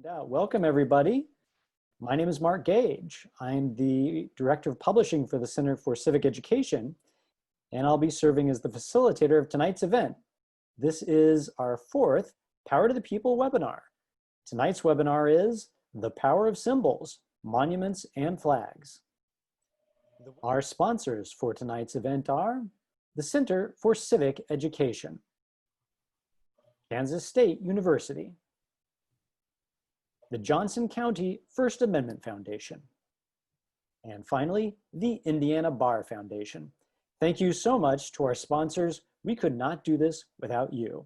Welcome, everybody. My name is Mark Gage. I'm the Director of Publishing for the Center for Civic Education, and I'll be serving as the facilitator of tonight's event. This is our fourth Power to the People webinar. Tonight's webinar is The Power of Symbols, Monuments, and Flags. Our sponsors for tonight's event are the Center for Civic Education, Kansas State University, the Johnson County First Amendment Foundation, and finally, the Indiana Bar Foundation. Thank you so much to our sponsors. We could not do this without you.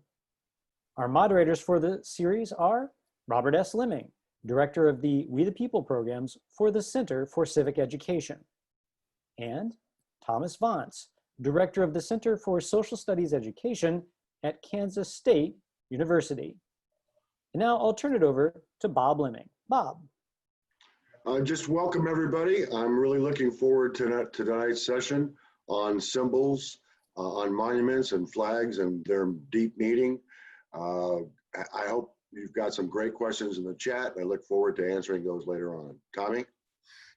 Our moderators for the series are Robert S. Lemming, Director of the We the People programs for the Center for Civic Education, and Thomas Vance, Director of the Center for Social Studies Education at Kansas State University. And now I'll turn it over to Bob Lemming. Bob. Just welcome everybody. I'm really looking forward to tonight's session on symbols, on monuments and flags and their deep meaning. I hope you've got some great questions in the chat. I look forward to answering those later on. Tommy?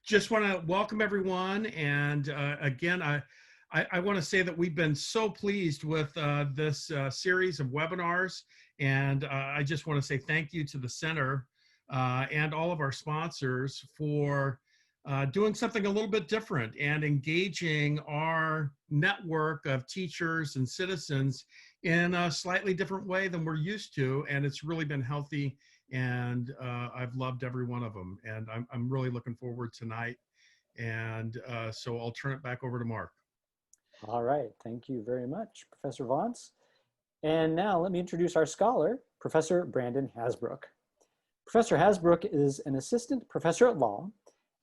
Just want to welcome everyone. And again, I want to say that we've been so pleased with this series of webinars. And I just want to say thank you to the center and all of our sponsors for doing something a little bit different and engaging our network of teachers and citizens in a slightly different way than we're used to. And it's really been healthy, and I've loved every one of them. And I'm really looking forward tonight. And so I'll turn it back over to Mark. All right, thank you very much, Professor Vance. And now let me introduce our scholar, Professor Brandon Hasbrook. Professor Hasbrook is an assistant professor at law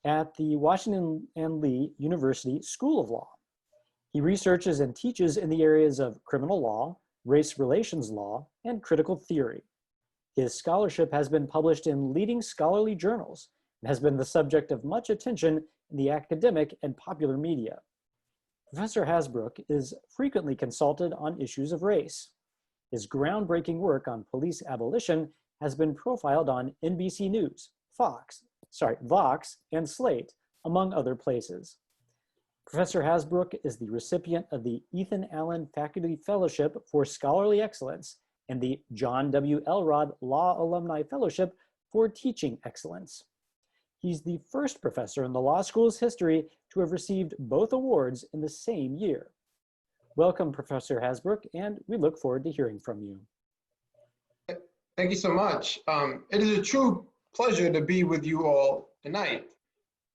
at the Washington and Lee University School of Law. He researches and teaches in the areas of criminal law, race relations law, and critical theory. His scholarship has been published in leading scholarly journals and has been the subject of much attention in the academic and popular media. Professor Hasbrook is frequently consulted on issues of race. His groundbreaking work on police abolition has been profiled on NBC News, Vox, and Slate, among other places. Professor Hasbrook is the recipient of the Ethan Allen Faculty Fellowship for Scholarly Excellence and the John W. Elrod Law Alumni Fellowship for Teaching Excellence. He's the first professor in the law school's history to have received both awards in the same year. Welcome, Professor Hasbrook, and we look forward to hearing from you. Thank you so much. It is a true pleasure to be with you all tonight.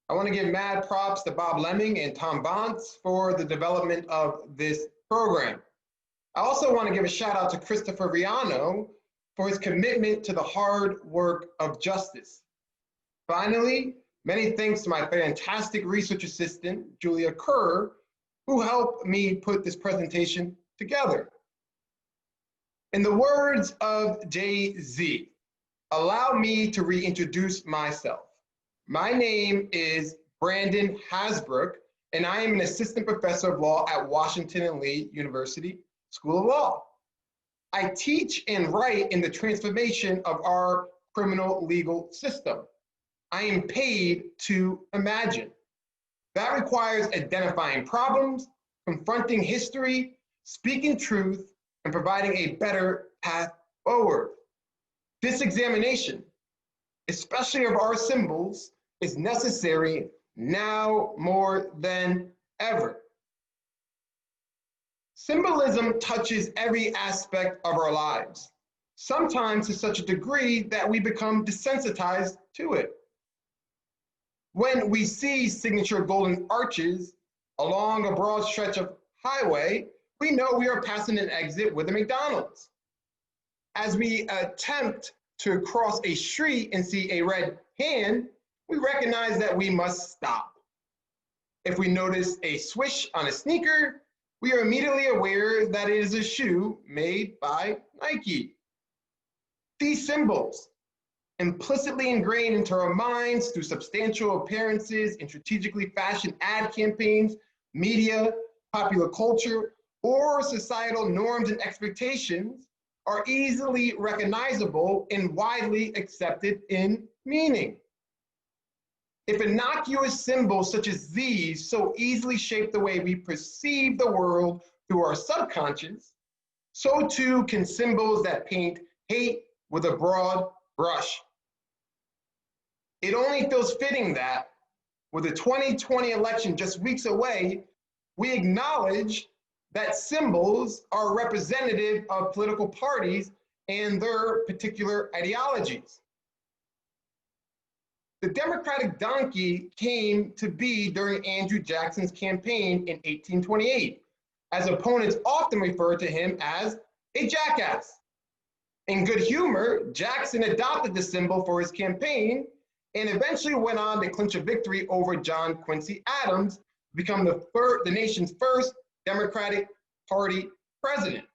I want to give mad props to Bob Lemming and Tom Vance for the development of this program. I also want to give a shout out to Christopher Riano for his commitment to the hard work of justice. Finally, many thanks to my fantastic research assistant, Julia Kerr, who helped me put this presentation together. In the words of Jay-Z, allow me to reintroduce myself. My name is Brandon Hasbrook, and I am an assistant professor of law at Washington and Lee University School of Law. I teach and write in the transformation of our criminal legal system. I am paid to imagine. That requires identifying problems, confronting history, speaking truth, and providing a better path forward. This examination, especially of our symbols, is necessary now more than ever. Symbolism touches every aspect of our lives, sometimes to such a degree that we become desensitized to it. When we see signature golden arches along a broad stretch of highway, we know we are passing an exit with a McDonald's. As we attempt to cross a street and see a red hand, we recognize that we must stop. If we notice a swish on a sneaker, we are immediately aware that it is a shoe made by Nike. These symbols, implicitly ingrained into our minds through substantial appearances in strategically fashioned ad campaigns, media, popular culture, or societal norms and expectations, are easily recognizable and widely accepted in meaning. If innocuous symbols such as these so easily shape the way we perceive the world through our subconscious, so too can symbols that paint hate with a broad brush. It only feels fitting that, with the 2020 election just weeks away, we acknowledge that symbols are representative of political parties and their particular ideologies. The Democratic donkey came to be during Andrew Jackson's campaign in 1828, as opponents often referred to him as a jackass. In good humor, Jackson adopted the symbol for his campaign and eventually went on to clinch a victory over John Quincy Adams to become the nation's first Democratic Party president.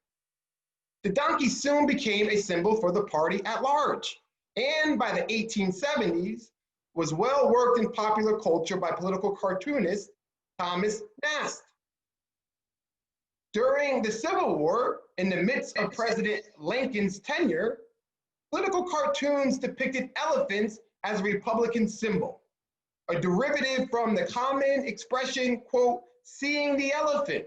The donkey soon became a symbol for the party at large, and by the 1870s was well worked in popular culture by political cartoonist Thomas Nast. During the Civil War, in the midst of President Lincoln's tenure, political cartoons depicted elephants as a Republican symbol, a derivative from the common expression, quote, seeing the elephant,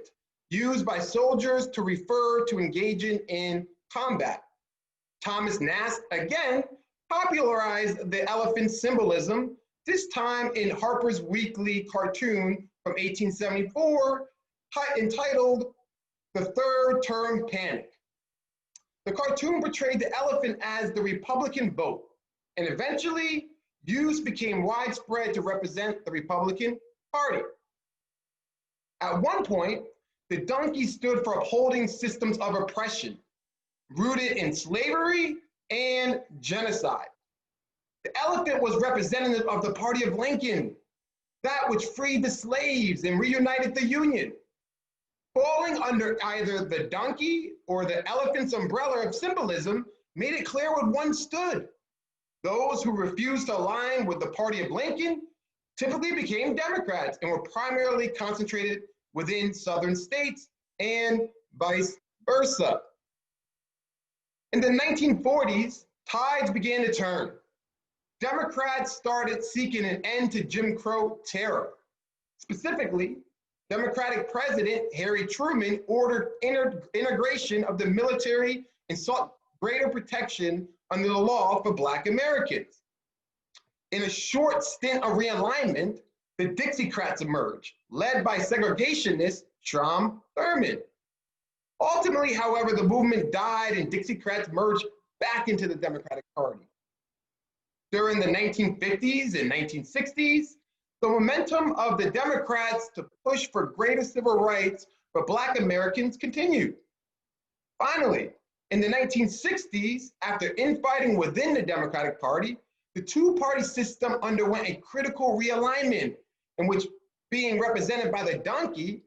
used by soldiers to refer to engaging in combat. Thomas Nast, again, popularized the elephant symbolism, this time in Harper's Weekly cartoon from 1874, entitled The Third Term Panic. The cartoon portrayed the elephant as the Republican vote, and eventually use became widespread to represent the Republican Party. At one point, the donkey stood for upholding systems of oppression, rooted in slavery and genocide. The elephant was representative of the party of Lincoln, that which freed the slaves and reunited the Union. Falling under either the donkey or the elephant's umbrella of symbolism made it clear where one stood. Those who refused to align with the party of Lincoln typically became Democrats and were primarily concentrated within Southern states and vice versa. In the 1940s, tides began to turn. Democrats started seeking an end to Jim Crow terror. Specifically, Democratic President Harry Truman ordered integration of the military and sought greater protection under the law for Black Americans. In a short stint of realignment, the Dixiecrats emerged, led by segregationist Strom Thurmond. Ultimately, however, the movement died and Dixiecrats merged back into the Democratic Party. During the 1950s and 1960s, the momentum of the Democrats to push for greater civil rights for Black Americans continued. Finally, in the 1960s, after infighting within the Democratic Party, the two-party system underwent a critical realignment in which being represented by the donkey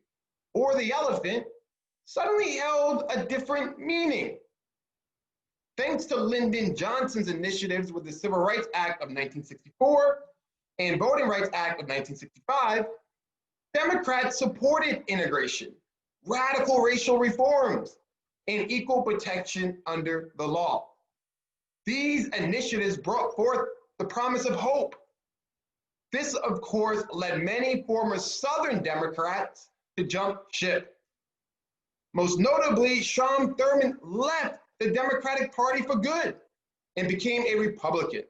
or the elephant suddenly held a different meaning. Thanks to Lyndon Johnson's initiatives with the Civil Rights Act of 1964 and Voting Rights Act of 1965, Democrats supported integration, radical racial reforms, and equal protection under the law. These initiatives brought forth the promise of hope. This, of course, led many former Southern Democrats to jump ship. Most notably, Strom Thurmond left the Democratic Party for good and became a Republican.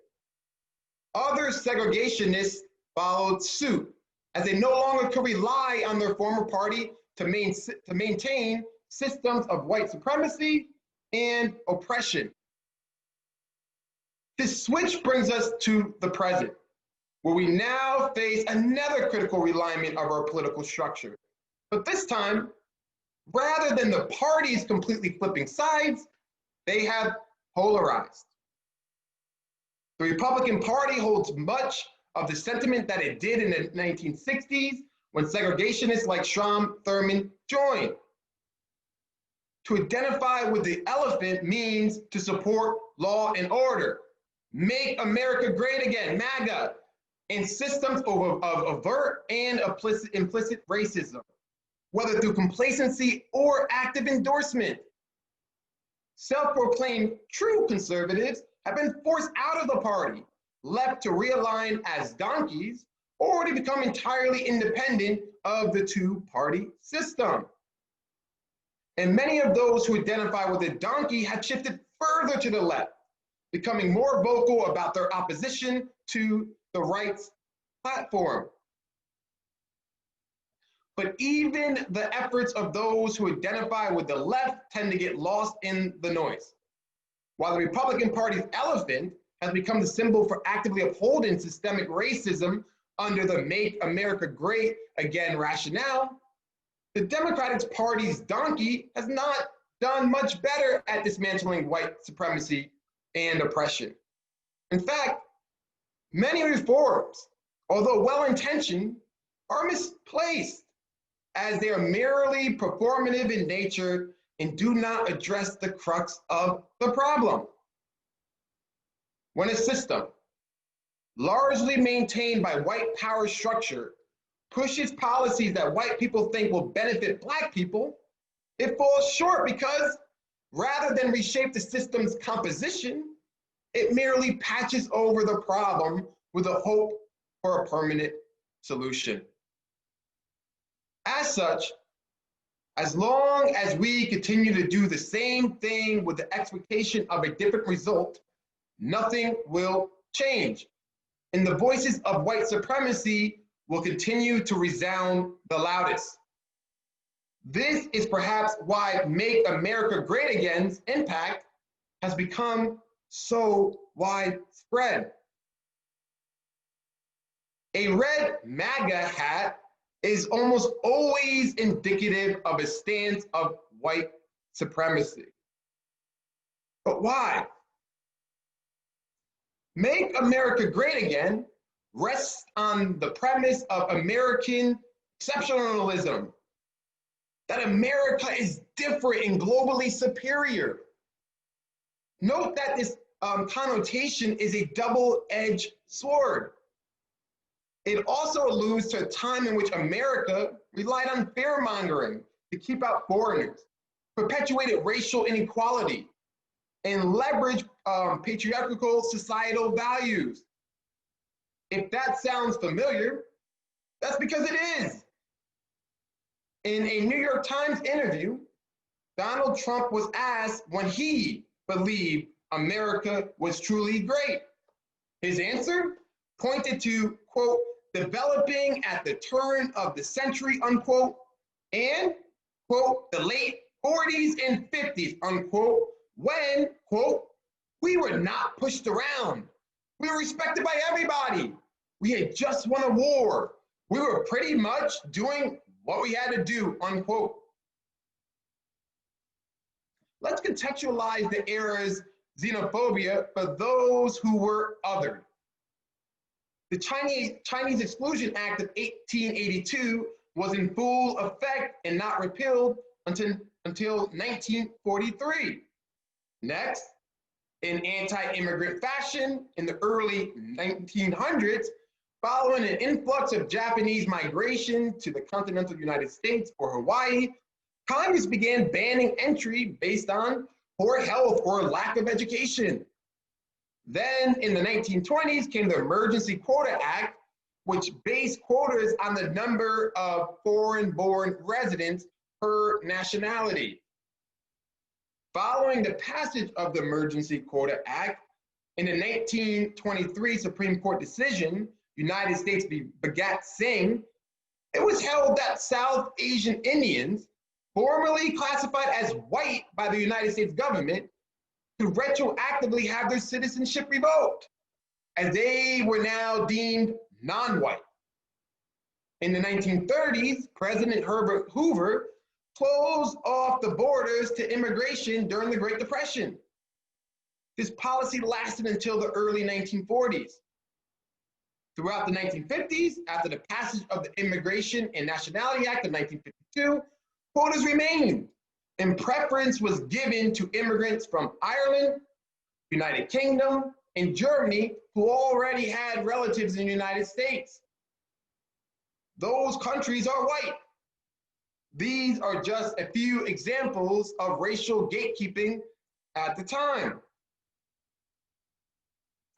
Other segregationists followed suit, as they no longer could rely on their former party to maintain systems of white supremacy and oppression. This switch brings us to the present, where we now face another critical realignment of our political structure. But this time, rather than the parties completely flipping sides, they have polarized. The Republican Party holds much of the sentiment that it did in the 1960s when segregationists like Strom Thurmond joined. To identify with the elephant means to support law and order, make America great again, Maga, and systems of overt and implicit racism, whether through complacency or active endorsement. self-proclaimed true conservatives have been forced out of the party, left to realign as donkeys, or to become entirely independent of the two-party system. And many of those who identify with the donkey have shifted further to the left, becoming more vocal about their opposition to the right's platform. But even the efforts of those who identify with the left tend to get lost in the noise. While the Republican Party's elephant has become the symbol for actively upholding systemic racism under the Make America Great Again rationale, the Democratic Party's donkey has not done much better at dismantling white supremacy and oppression. In fact, many reforms, although well-intentioned, are misplaced, as they are merely performative in nature and do not address the crux of the problem. When a system, largely maintained by white power structure, pushes policies that white people think will benefit Black people, it falls short because rather than reshape the system's composition, it merely patches over the problem with a hope for a permanent solution. As such, as long as we continue to do the same thing with the expectation of a different result, nothing will change. And the voices of white supremacy will continue to resound the loudest. This is perhaps why Make America Great Again's impact has become so widespread. A red Maga hat is almost always indicative of a stance of white supremacy. But why? Make America Great Again rests on the premise of American exceptionalism, that America is different and globally superior. Note that this connotation is a double-edged sword. It also alludes to a time in which America relied on fear-mongering to keep out foreigners, perpetuated racial inequality, and leveraged patriarchal societal values. If that sounds familiar, that's because it is. In a New York Times interview, Donald Trump was asked when he believed America was truly great. His answer pointed to, quote, developing at the turn of the century, unquote, and, quote, the late 40s and 50s, unquote, when, quote, we were not pushed around. We were respected by everybody. We had just won a war. We were pretty much doing what we had to do, unquote. Let's contextualize the era's xenophobia for those who were othered. The Chinese Exclusion Act of 1882 was in full effect and not repealed until 1943. Next, in anti-immigrant fashion in the early 1900s, following an influx of Japanese migration to the continental United States or Hawaii, Congress began banning entry based on poor health or lack of education. Then in the 1920s came the Emergency Quota Act, which based quotas on the number of foreign-born residents per nationality. Following the passage of the Emergency Quota Act, in the 1923 Supreme Court decision, United States v. Bhagat Singh, it was held that South Asian Indians, formerly classified as white by the United States government, could retroactively have their citizenship revoked, as they were now deemed non-white. In the 1930s, President Herbert Hoover closed off the borders to immigration during the Great Depression. This policy lasted until the early 1940s. Throughout the 1950s, after the passage of the Immigration and Nationality Act of 1952, quotas remained, and preference was given to immigrants from Ireland, United Kingdom, and Germany who already had relatives in the United States. Those countries are white. These are just a few examples of racial gatekeeping at the time.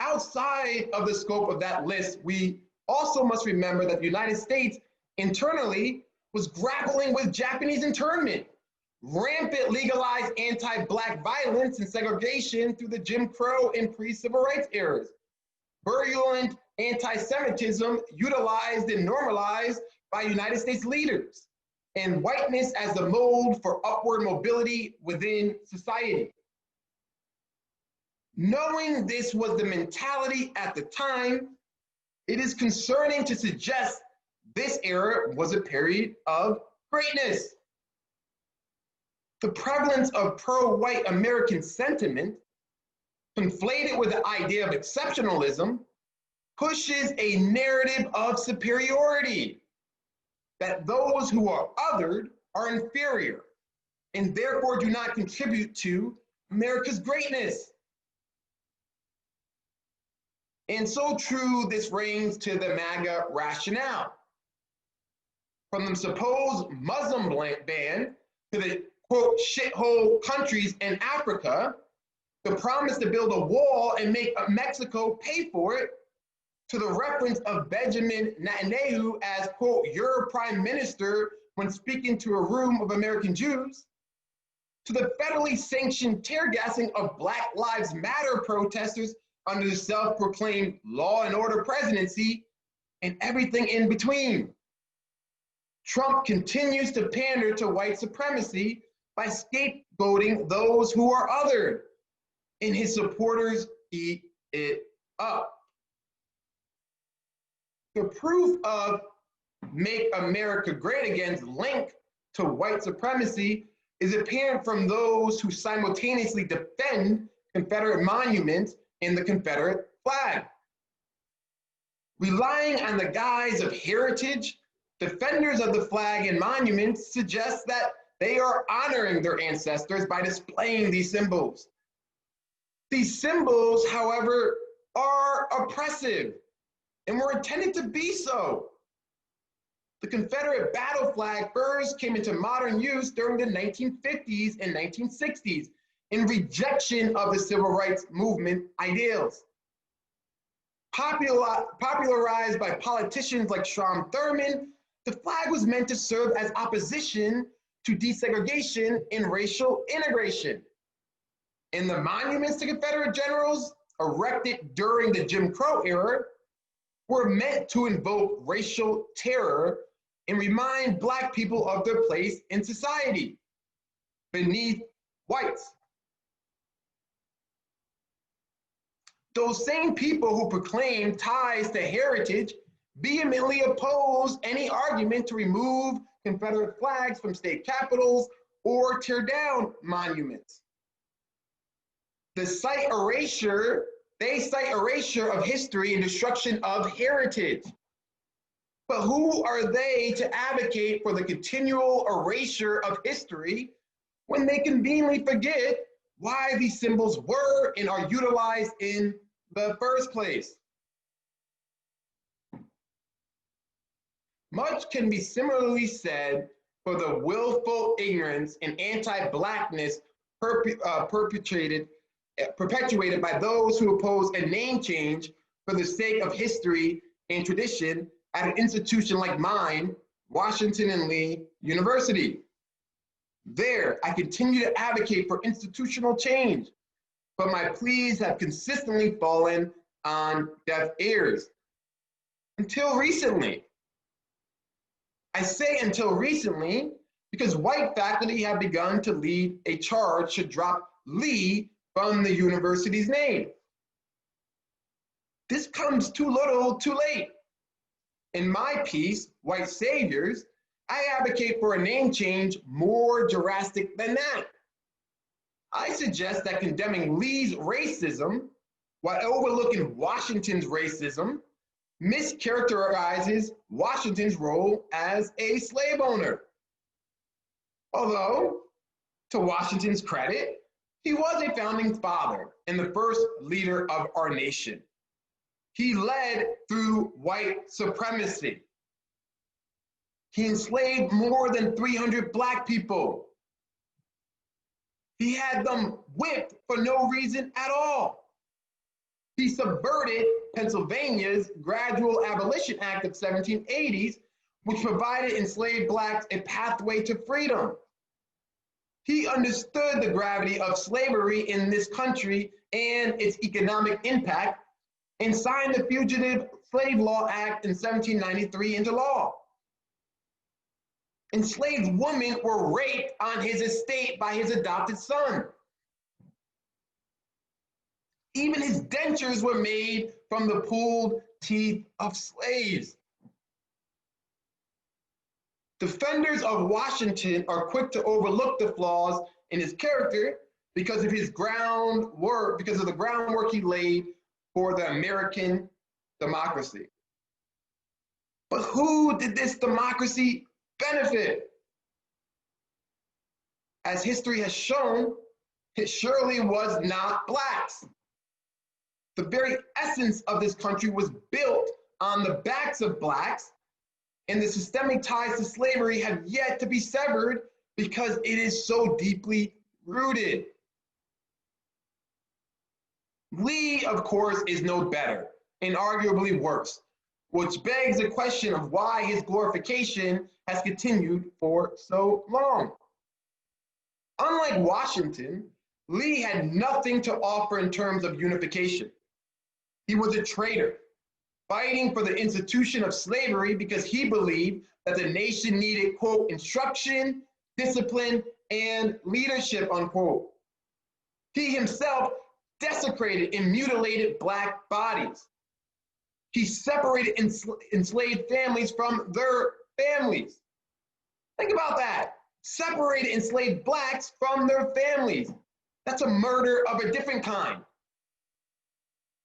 Outside of the scope of that list, we also must remember that the United States internally was grappling with Japanese internment, rampant legalized anti-Black violence and segregation through the Jim Crow and pre-civil rights eras, virulent anti-Semitism utilized and normalized by United States leaders, and whiteness as the mode for upward mobility within society. Knowing this was the mentality at the time, it is concerning to suggest this era was a period of greatness. The prevalence of pro-white American sentiment, conflated with the idea of exceptionalism, pushes a narrative of superiority, that those who are othered are inferior and therefore do not contribute to America's greatness. And so true this reigns to the Maga rationale. From the supposed Muslim ban to the quote shithole countries in Africa, the promise to build a wall and make Mexico pay for it, to the reference of Benjamin Netanyahu as quote your prime minister when speaking to a room of American Jews, to the federally sanctioned tear gassing of Black Lives Matter protesters under the self-proclaimed law and order presidency, and everything in between. Trump continues to pander to white supremacy by scapegoating those who are othered, and his supporters eat it up. The proof of Make America Great Again's link to white supremacy is apparent from those who simultaneously defend Confederate monuments and the Confederate flag. Relying on the guise of heritage, defenders of the flag and monuments suggest that they are honoring their ancestors by displaying these symbols. These symbols, however, are oppressive and were intended to be so. The Confederate battle flag first came into modern use during the 1950s and 1960s in rejection of the civil rights movement ideals. Popularized by politicians like Strom Thurmond, the flag was meant to serve as opposition to desegregation and racial integration. And the monuments to Confederate generals erected during the Jim Crow era were meant to invoke racial terror and remind Black people of their place in society beneath whites. Those same people who proclaim ties to heritage vehemently oppose any argument to remove Confederate flags from state capitals or tear down monuments. They cite erasure of history and destruction of heritage. But who are they to advocate for the continual erasure of history when they conveniently forget why these symbols were and are utilized in the first place? Much can be similarly said for the willful ignorance and anti-Blackness perpetuated by those who oppose a name change for the sake of history and tradition at an institution like mine, Washington and Lee University. There, I continue to advocate for institutional change, but my pleas have consistently fallen on deaf ears. Until recently. I say until recently because white faculty have begun to lead a charge to drop Lee from the university's name. This comes too little, too late. In my piece, White Saviors, I advocate for a name change more drastic than that. I suggest that condemning Lee's racism while overlooking Washington's racism mischaracterizes Washington's role as a slave owner. Although, to Washington's credit, he was a founding father and the first leader of our nation. He led through white supremacy. He enslaved more than 300 Black people. He had them whipped for no reason at all. He subverted Pennsylvania's Gradual Abolition Act of 1780s, which provided enslaved blacks a pathway to freedom. He understood the gravity of slavery in this country and its economic impact, and signed the Fugitive Slave Law Act in 1793 into law. Enslaved women were raped on his estate by his adopted son. Even his dentures were made from the pulled teeth of slaves. Defenders of Washington are quick to overlook the flaws in his character because of the groundwork he laid for the American democracy. But who did this democracy benefit? As history has shown, it surely was not blacks. The very essence of this country was built on the backs of blacks, and the systemic ties to slavery have yet to be severed because it is so deeply rooted. Lee, of course, is no better, and arguably worse, which begs the question of why his glorification has continued for so long. Unlike Washington, Lee had nothing to offer in terms of unification. He was a traitor, fighting for the institution of slavery because he believed that the nation needed, quote, instruction, discipline, and leadership, unquote. He himself desecrated and mutilated black bodies. He separated enslaved families from their families. Think about that. Separated enslaved blacks from their families. That's a murder of a different kind.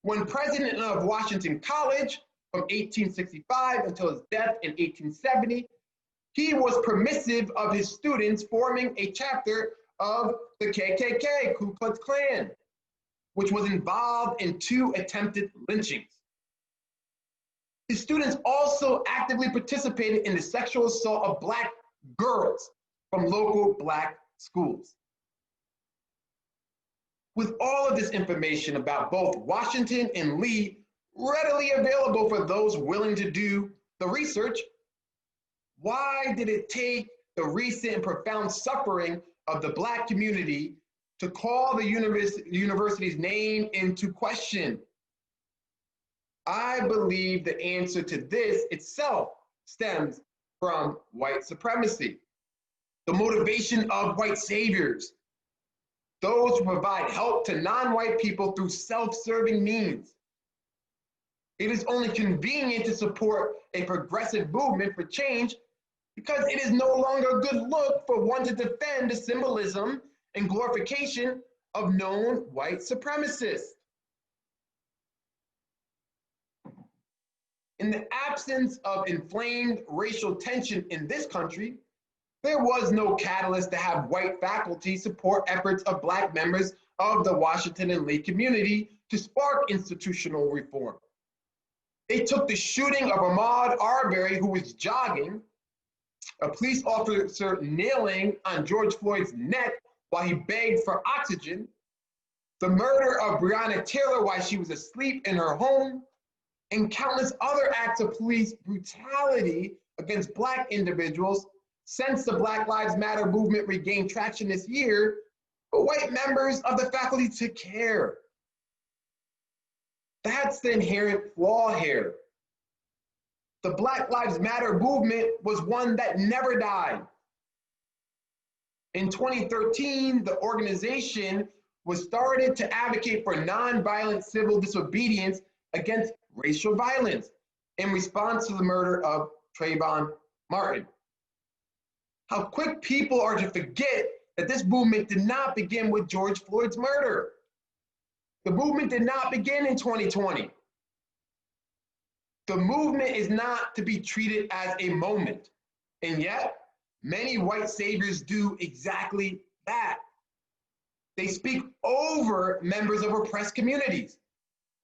When president of Washington College from 1865 until his death in 1870, he was permissive of his students forming a chapter of the KKK, Ku Klux Klan, which was involved in 2 attempted lynchings. His students also actively participated in the sexual assault of black girls from local black schools. With all of this information about both Washington and Lee readily available for those willing to do the research, why did it take the recent and profound suffering of the black community to call the university's name into question? I believe the answer to this itself stems from white supremacy, the motivation of white saviors, those who provide help to non-white people through self-serving means. It is only convenient to support a progressive movement for change because it is no longer a good look for one to defend the symbolism and glorification of known white supremacists. In the absence of inflamed racial tension in this country, there was no catalyst to have white faculty support efforts of black members of the Washington and Lee community to spark institutional reform. They took the shooting of Ahmaud Arbery, who was jogging, a police officer kneeling on George Floyd's neck while he begged for oxygen, the murder of Breonna Taylor while she was asleep in her home, and countless other acts of police brutality against black individuals since the Black Lives Matter movement regained traction this year, for white members of the faculty to care. That's the inherent flaw here. The Black Lives Matter movement was one that never died. In 2013, the organization was started to advocate for nonviolent civil disobedience against racial violence in response to the murder of Trayvon Martin. How quick people are to forget that this movement did not begin with George Floyd's murder. The movement did not begin in 2020. The movement is not to be treated as a moment. And yet, many white saviors do exactly that. They speak over members of oppressed communities,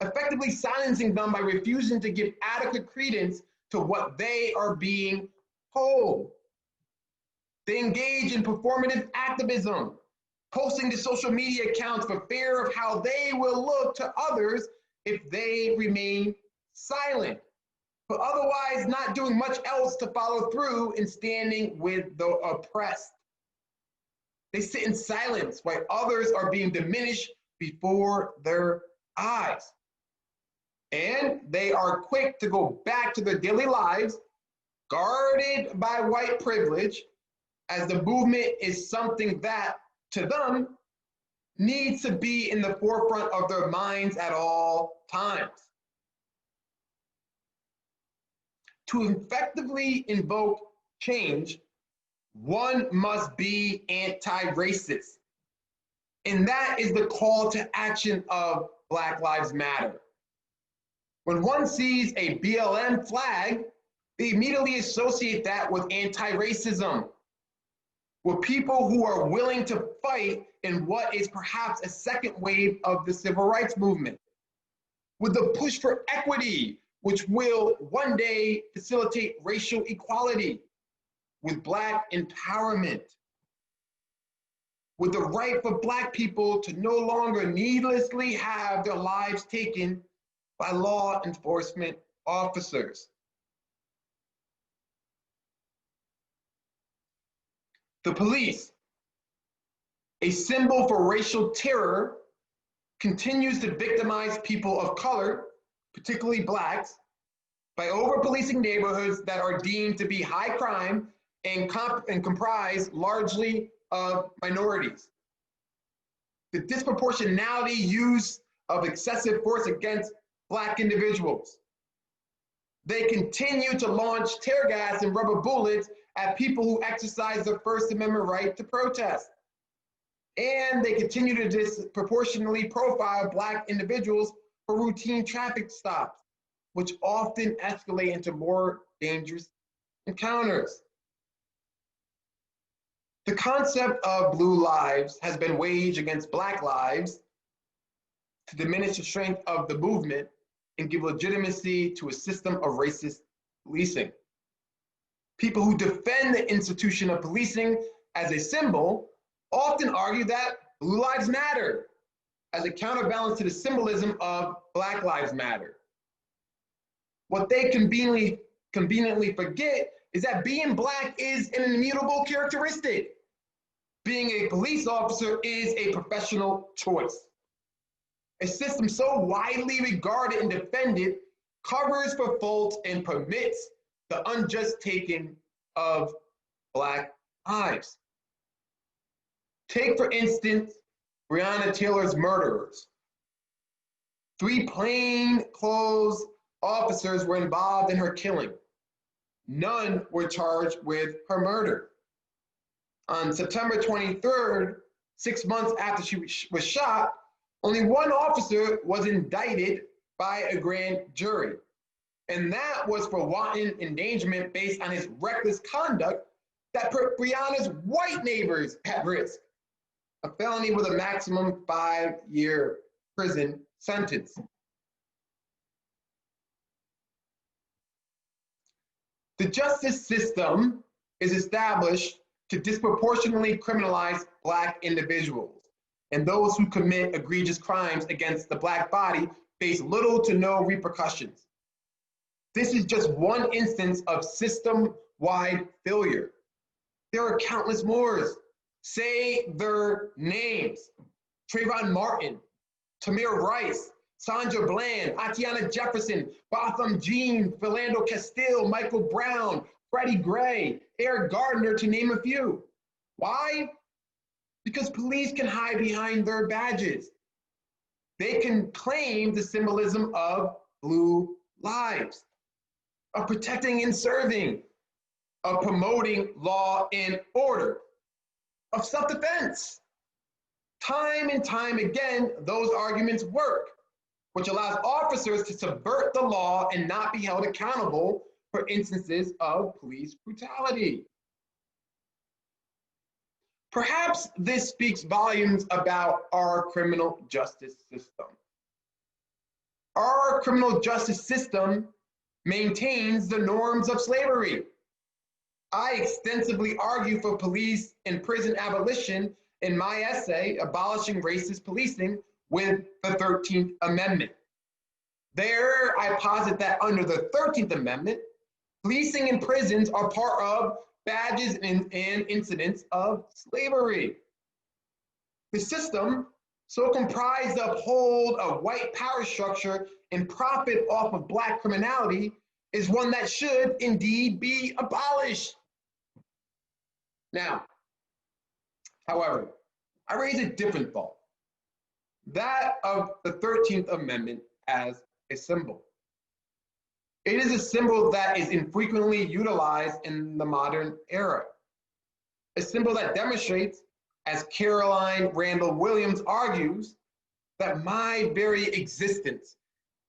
effectively silencing them by refusing to give adequate credence to what they are being told. They engage in performative activism, posting to social media accounts for fear of how they will look to others if they remain silent, but otherwise not doing much else to follow through in standing with the oppressed. They sit in silence while others are being diminished before their eyes. And they are quick to go back to their daily lives, guarded by white privilege, as the movement is something that, to them, needs to be in the forefront of their minds at all times. To effectively invoke change, one must be anti-racist. And that is the call to action of Black Lives Matter. When one sees a BLM flag, they immediately associate that with anti-racism, with people who are willing to fight in what is perhaps a second wave of the civil rights movement, with the push for equity, which will one day facilitate racial equality, with Black empowerment, with the right for Black people to no longer needlessly have their lives taken by law enforcement officers. The police, a symbol for racial terror, continues to victimize people of color, particularly Blacks, by over-policing neighborhoods that are deemed to be high crime and comprise largely of minorities. The disproportionality use of excessive force against Black individuals. They continue to launch tear gas and rubber bullets at people who exercise their First Amendment right to protest. And they continue to disproportionately profile Black individuals for routine traffic stops, which often escalate into more dangerous encounters. The concept of blue lives has been waged against Black lives to diminish the strength of the movement and give legitimacy to a system of racist policing. People who defend the institution of policing as a symbol often argue that blue lives matter as a counterbalance to the symbolism of Black lives matter. What they conveniently forget is that being Black is an immutable characteristic. Being a police officer is a professional choice. A system so widely regarded and defended covers for faults and permits the unjust taking of Black lives. Take, for instance, Breonna Taylor's murderers. 3 plainclothes officers were involved in her killing. None were charged with her murder. On September 23rd, 6 months after she was shot, only one officer was indicted by a grand jury. And that was for wanton endangerment based on his reckless conduct that put Breonna's white neighbors at risk, a felony with a maximum 5-year prison sentence. The justice system is established to disproportionately criminalize Black individuals, and those who commit egregious crimes against the Black body face little to no repercussions. This is just one instance of system-wide failure. There are countless more. Say their names: Trayvon Martin, Tamir Rice, Sandra Bland, Atiana Jefferson, Botham Jean, Philando Castile, Michael Brown, Freddie Gray, Eric Gardner, to name a few. Why? Because police can hide behind their badges. They can claim the symbolism of blue lives, of protecting and serving, of promoting law and order, of self-defense. Time and time again, those arguments work, which allows officers to subvert the law and not be held accountable for instances of police brutality. Perhaps this speaks volumes about our criminal justice system. Our criminal justice system maintains the norms of slavery. I extensively argue for police and prison abolition in my essay, Abolishing Racist Policing, with the 13th Amendment. There, I posit that under the 13th Amendment, policing and prisons are part of badges and incidents of slavery. The system, so comprised of hold a white power structure and profit off of Black criminality, is one that should indeed be abolished. Now, however, I raise a different thought, that of the 13th Amendment as a symbol. It is a symbol that is infrequently utilized in the modern era. A symbol that demonstrates, as Caroline Randall Williams argues, that my very existence,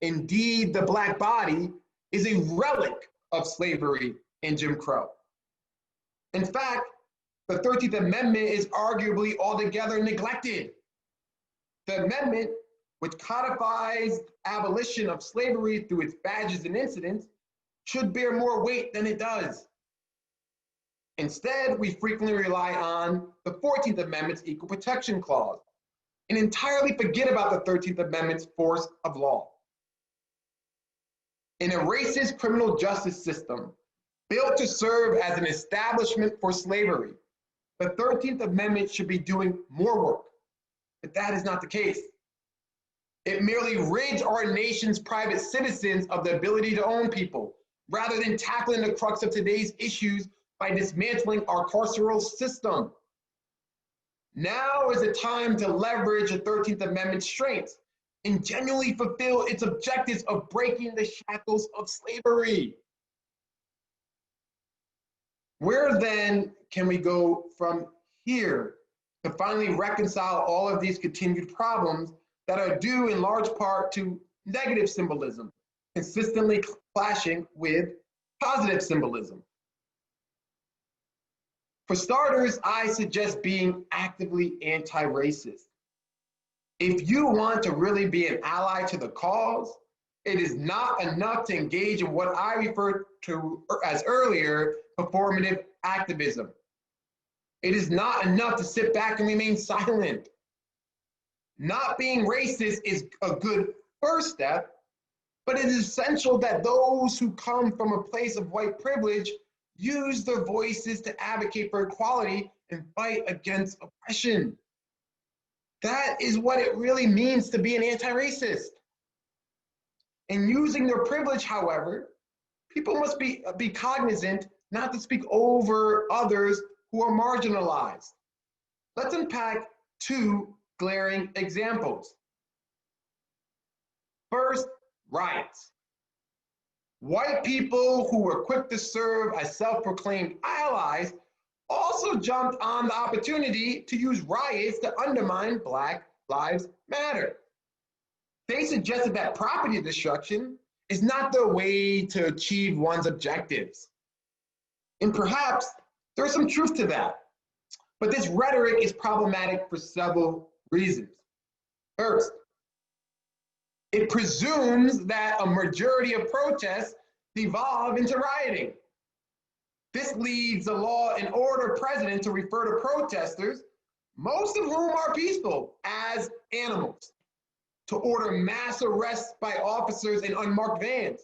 indeed the Black body, is a relic of slavery and Jim Crow. In fact, the 13th Amendment is arguably altogether neglected. The amendment, which codifies abolition of slavery through its badges and incidents, should bear more weight than it does. Instead, we frequently rely on the 14th Amendment's Equal Protection Clause and entirely forget about the 13th Amendment's force of law. In a racist criminal justice system built to serve as an establishment for slavery, the 13th Amendment should be doing more work, but that is not the case. It merely rids our nation's private citizens of the ability to own people, rather than tackling the crux of today's issues by dismantling our carceral system. Now is the time to leverage the 13th Amendment's strengths and genuinely fulfill its objectives of breaking the shackles of slavery. Where then can we go from here to finally reconcile all of these continued problems that are due in large part to negative symbolism, consistently clashing with positive symbolism? For starters, I suggest being actively anti-racist. If you want to really be an ally to the cause, it is not enough to engage in what I referred to as earlier, performative activism. It is not enough to sit back and remain silent. Not being racist is a good first step, but it is essential that those who come from a place of white privilege use their voices to advocate for equality and fight against oppression. That is what it really means to be an anti-racist. In using their privilege, however, people must be cognizant not to speak over others who are marginalized. Let's unpack two glaring examples. First, riots. White people who were quick to serve as self-proclaimed allies also jumped on the opportunity to use riots to undermine Black Lives Matter. They suggested that property destruction is not the way to achieve one's objectives. And perhaps there's some truth to that. But this rhetoric is problematic for several reasons. First, it presumes that a majority of protests devolve into rioting. This leads the law and order president to refer to protesters, most of whom are peaceful, as animals, to order mass arrests by officers in unmarked vans,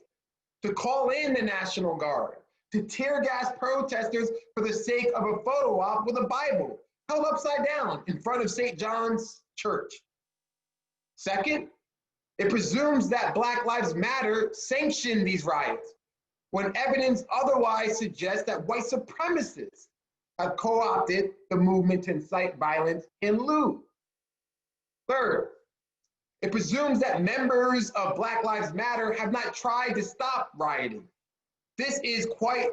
to call in the National Guard, to tear gas protesters for the sake of a photo op with a Bible held upside down in front of St. John's Church. Second, it presumes that Black Lives Matter sanctioned these riots, when evidence otherwise suggests that white supremacists have co-opted the movement to incite violence and loot. Third, it presumes that members of Black Lives Matter have not tried to stop rioting. This is quite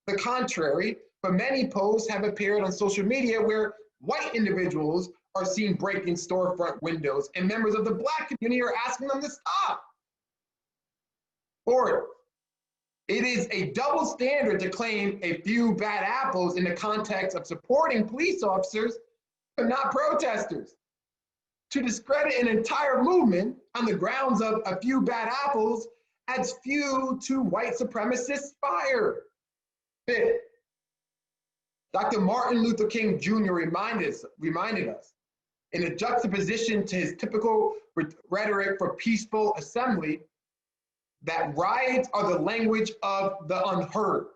the contrary, but many posts have appeared on social media where white individuals are seen breaking storefront windows and members of the Black community are asking them to stop. Fourth, it is a double standard to claim a few bad apples in the context of supporting police officers, but not protesters. To discredit an entire movement on the grounds of a few bad apples adds fuel to white supremacist fire. Fifth, Dr. Martin Luther King Jr. reminded us, in a juxtaposition to his typical rhetoric for peaceful assembly, that riots are the language of the unheard.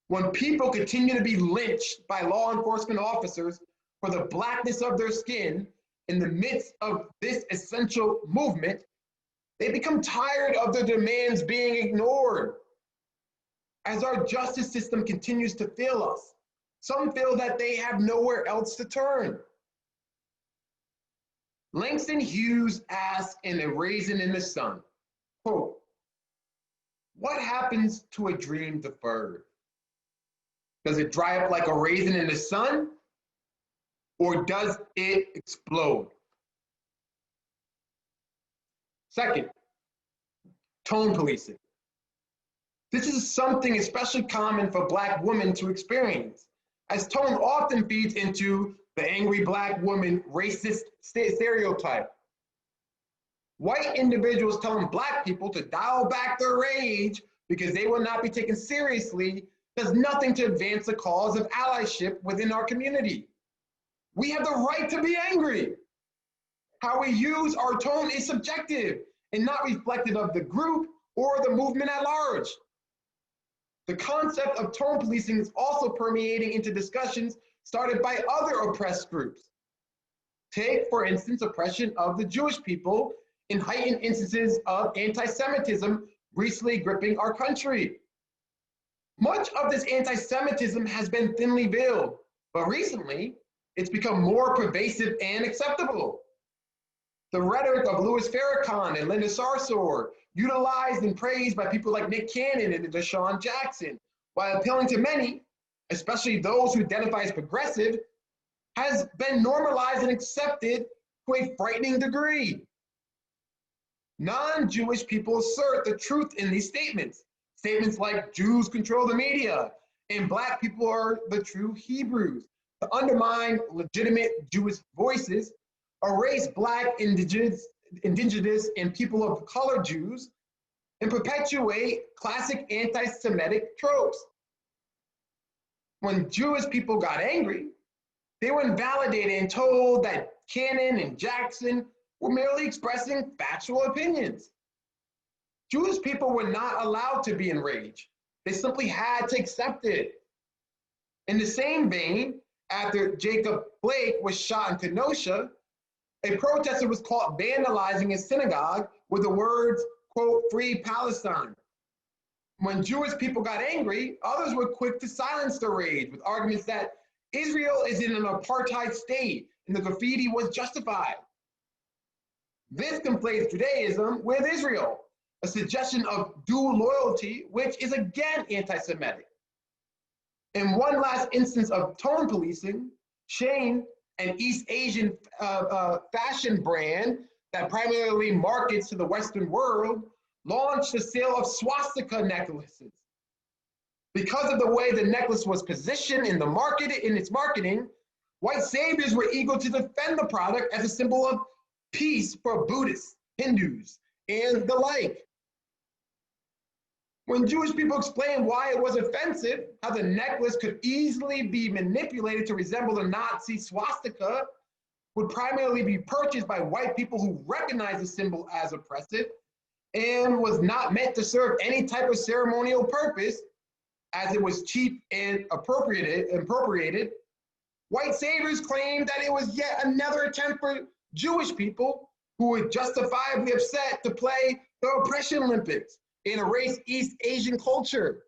When people continue to be lynched by law enforcement officers for the blackness of their skin in the midst of this essential movement, they become tired of their demands being ignored. As our justice system continues to fail us, some feel that they have nowhere else to turn. Langston Hughes asked in A Raisin in the Sun, quote, "What happens to a dream deferred? Does it dry up like a raisin in the sun, or does it explode?" Second, tone policing. This is something especially common for Black women to experience, as tone often feeds into the angry Black woman racist stereotype. White individuals telling Black people to dial back their rage because they will not be taken seriously does nothing to advance the cause of allyship within our community. We have the right to be angry. How we use our tone is subjective and not reflective of the group or the movement at large. The concept of tone policing is also permeating into discussions started by other oppressed groups. Take, for instance, oppression of the Jewish people in heightened instances of anti-Semitism recently gripping our country. Much of this anti-Semitism has been thinly veiled, but recently it's become more pervasive and acceptable. The rhetoric of Louis Farrakhan and Linda Sarsour, utilized and praised by people like Nick Cannon and Deshaun Jackson, while appealing to many, especially those who identify as progressive, has been normalized and accepted to a frightening degree. Non-Jewish people assert the truth in these statements. Statements like Jews control the media and Black people are the true Hebrews, to undermine legitimate Jewish voices, erase Black, indigenous, and people of color Jews, and perpetuate classic anti-Semitic tropes. When Jewish people got angry, they were invalidated and told that Cannon and Jackson were merely expressing factual opinions. Jewish people were not allowed to be enraged. They simply had to accept it. In the same vein, after Jacob Blake was shot in Kenosha, a protester was caught vandalizing a synagogue with the words, quote, "Free Palestine." When Jewish people got angry, others were quick to silence their rage with arguments that Israel is in an apartheid state and the graffiti was justified. This conflates Judaism with Israel, a suggestion of dual loyalty, which is again anti-Semitic. In one last instance of tone policing, Shane, an East Asian fashion brand that primarily markets to the Western world, launched the sale of Swastika necklaces. Because of the way the necklace was positioned in its marketing, white saviors were eager to defend the product as a symbol of peace for Buddhists, Hindus, and the like. When Jewish people explained why it was offensive, how the necklace could easily be manipulated to resemble the Nazi swastika, would primarily be purchased by white people who recognize the symbol as oppressive and was not meant to serve any type of ceremonial purpose, as it was cheap and appropriated, white saviors claimed that it was yet another attempt for Jewish people who were justifiably upset to play the oppression Olympics and erase East Asian culture.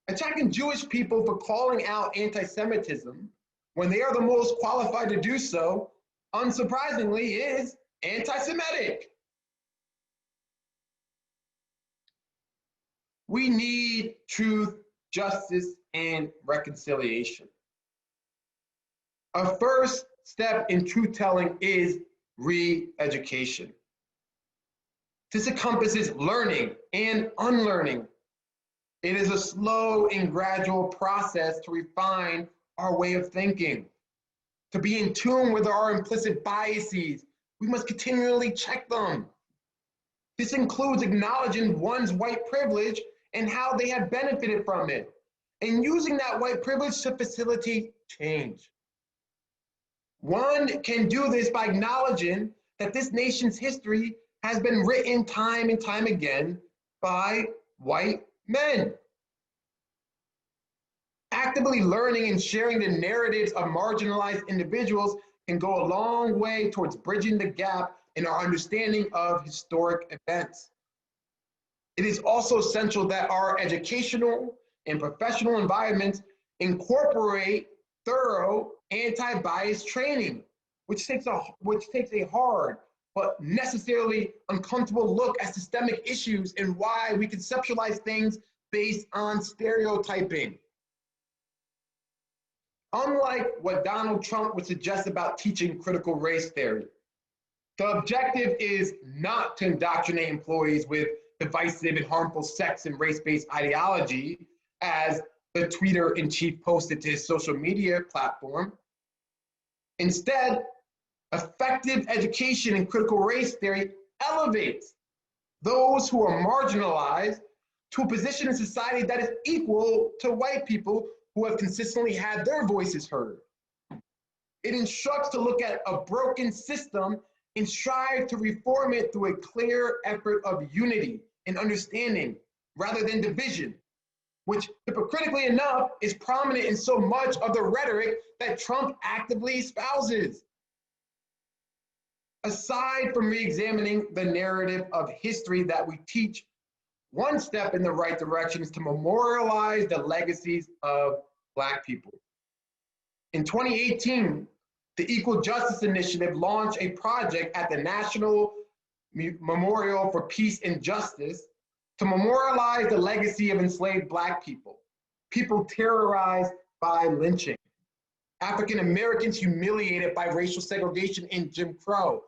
Attacking Jewish people for calling out anti-Semitism when they are the most qualified to do so, unsurprisingly, is anti-Semitic. We need truth, justice, and reconciliation. A first step in truth-telling is re-education. This encompasses learning and unlearning. It is a slow and gradual process to refine our way of thinking. To be in tune with our implicit biases, we must continually check them. This includes acknowledging one's white privilege and how they have benefited from it, and using that white privilege to facilitate change. One can do this by acknowledging that this nation's history has been written time and time again by white men. Actively learning and sharing the narratives of marginalized individuals can go a long way towards bridging the gap in our understanding of historic events. It is also essential that our educational and professional environments incorporate thorough anti-bias training, which takes a hard but necessarily uncomfortable look at systemic issues and why we conceptualize things based on stereotyping. Unlike what Donald Trump would suggest about teaching critical race theory, the objective is not to indoctrinate employees with divisive and harmful sex and race-based ideology, as the tweeter-in-chief posted to his social media platform. Instead, effective education in critical race theory elevates those who are marginalized to a position in society that is equal to white people who have consistently had their voices heard. It instructs to look at a broken system and strive to reform it through a clear effort of unity and understanding rather than division, which hypocritically enough is prominent in so much of the rhetoric that Trump actively espouses. Aside from re-examining the narrative of history that we teach, one step in the right direction is to memorialize the legacies of Black people. In 2018, the Equal Justice Initiative launched a project at the National Memorial for Peace and Justice to memorialize the legacy of enslaved Black people, people terrorized by lynching, African Americans humiliated by racial segregation and Jim Crow,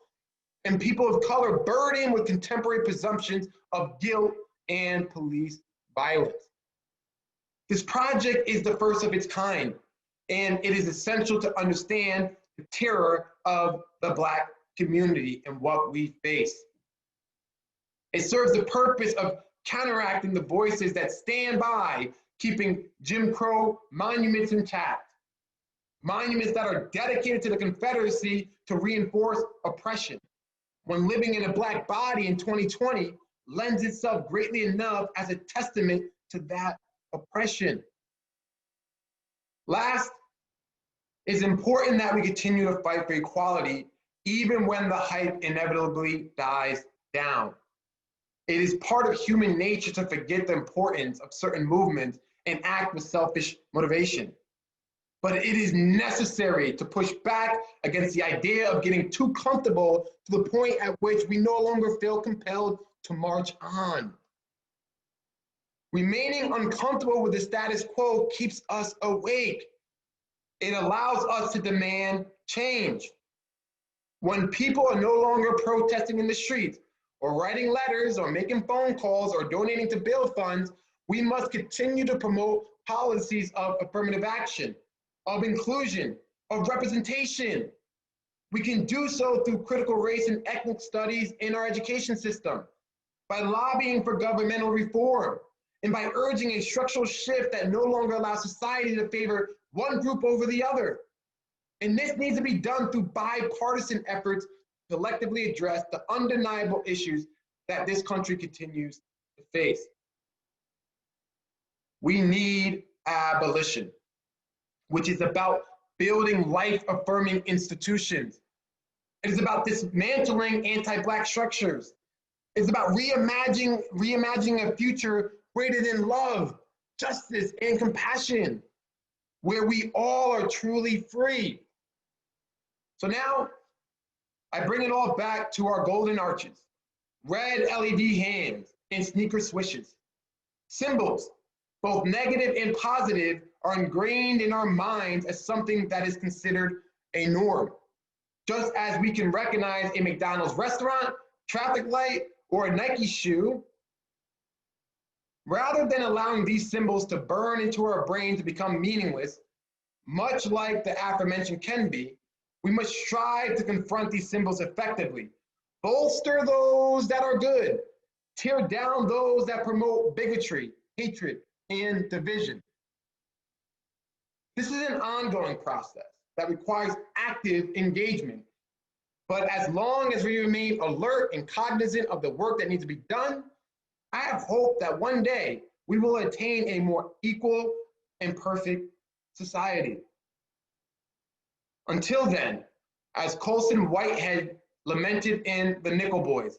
and people of color burdened with contemporary presumptions of guilt and police violence. This project is the first of its kind, and it is essential to understand the terror of the Black community and what we face. It serves the purpose of counteracting the voices that stand by keeping Jim Crow monuments intact, monuments that are dedicated to the Confederacy to reinforce oppression, when living in a Black body in 2020 lends itself greatly enough as a testament to that oppression. Last, it's important that we continue to fight for equality even when the hype inevitably dies down. It is part of human nature to forget the importance of certain movements and act with selfish motivation. But it is necessary to push back against the idea of getting too comfortable to the point at which we no longer feel compelled to march on. Remaining uncomfortable with the status quo keeps us awake. It allows us to demand change. When people are no longer protesting in the streets, or writing letters, or making phone calls, or donating to bail funds, we must continue to promote policies of affirmative action, of inclusion, of representation. We can do so through critical race and ethnic studies in our education system, by lobbying for governmental reform, and by urging a structural shift that no longer allows society to favor one group over the other. And this needs to be done through bipartisan efforts to collectively address the undeniable issues that this country continues to face. We need abolition, which is about building life-affirming institutions. It is about dismantling anti-Black structures. It's about reimagining a future greater than love, justice, and compassion, where we all are truly free. So now, I bring it all back to our golden arches, red LED hands, and sneaker swishes. Symbols, both negative and positive, are ingrained in our minds as something that is considered a norm. Just as we can recognize a McDonald's restaurant, traffic light, or a Nike shoe, rather than allowing these symbols to burn into our brain to become meaningless, much like the aforementioned can be, we must strive to confront these symbols effectively, bolster those that are good, tear down those that promote bigotry, hatred, and division. This is an ongoing process that requires active engagement. But as long as we remain alert and cognizant of the work that needs to be done, I have hope that one day we will attain a more equal and perfect society. Until then, as Colson Whitehead lamented in The Nickel Boys,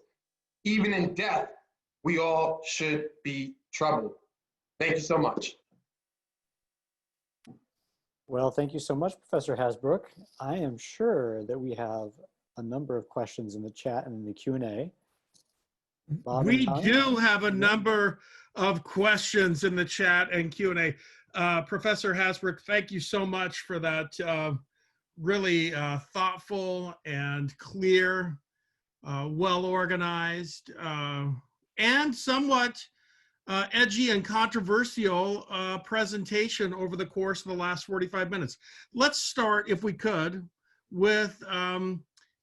even in death, we all should be troubled. Thank you so much. Well, thank you so much, Professor Hasbrook. I am sure that we have a number of questions in the chat and in the Q&A. Bob and We Tommy? do have a number of questions in the chat and Q&A. Professor Hasbrook, thank you so much for that really thoughtful and clear, well-organized, and somewhat edgy and controversial presentation over the course of the last 45 minutes. Let's start, if we could, with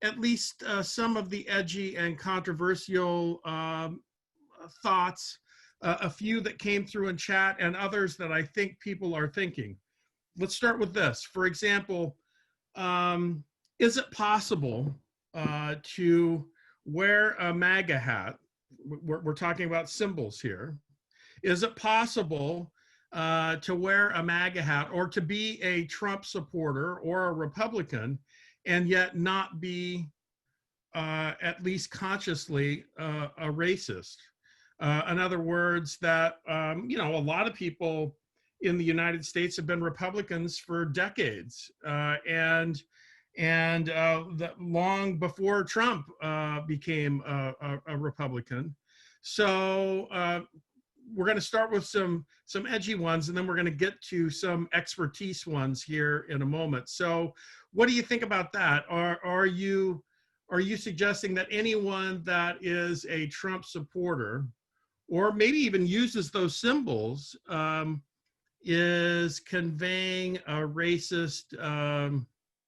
at least some of the edgy and controversial thoughts, a few that came through in chat and others that I think people are thinking. Let's start with this. For example, is it possible to wear a Maga hat? We're talking about symbols here. Is it possible to wear a Maga hat or to be a Trump supporter or a Republican and yet not be at least consciously a racist? In other words, that you know, a lot of people in the United States have been Republicans for decades, and long before Trump became a Republican. So we're going to start with some edgy ones, and then we're going to get to some expertise ones here in a moment. So what do you think about that? Are you suggesting that anyone that is a Trump supporter, or maybe even uses those symbols, is conveying a racist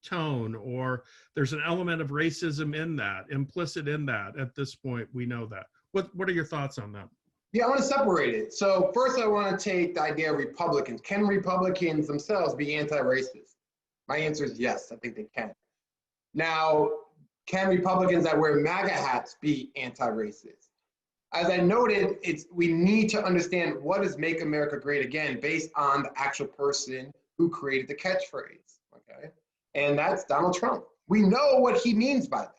tone, or there's an element of racism in that, implicit in that at this point? We know that. What are your thoughts on that? Yeah, I want to separate it. So first I want to take the idea of Republicans. Can Republicans themselves be anti-racist? My answer is yes, I think they can. Now, can Republicans that wear MAGA hats be anti-racist? As I noted, we need to understand what is Make America Great Again based on the actual person who created the catchphrase, okay? And that's Donald Trump. We know what he means by that.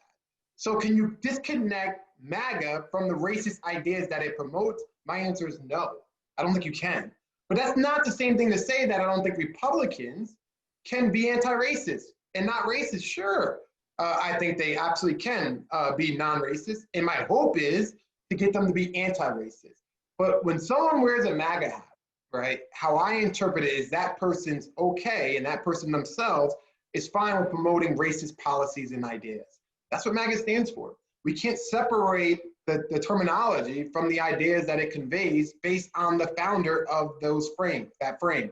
So can you disconnect MAGA from the racist ideas that it promotes? My answer is no. I don't think you can. But that's not the same thing to say that I don't think Republicans can be anti-racist and not racist. Sure, I think they absolutely can be non-racist. And my hope is to get them to be anti-racist. But when someone wears a MAGA hat, right, how I interpret it is that person's okay, and that person themselves is fine with promoting racist policies and ideas. That's what MAGA stands for. We can't separate the terminology from the ideas that it conveys based on the founder of that frame.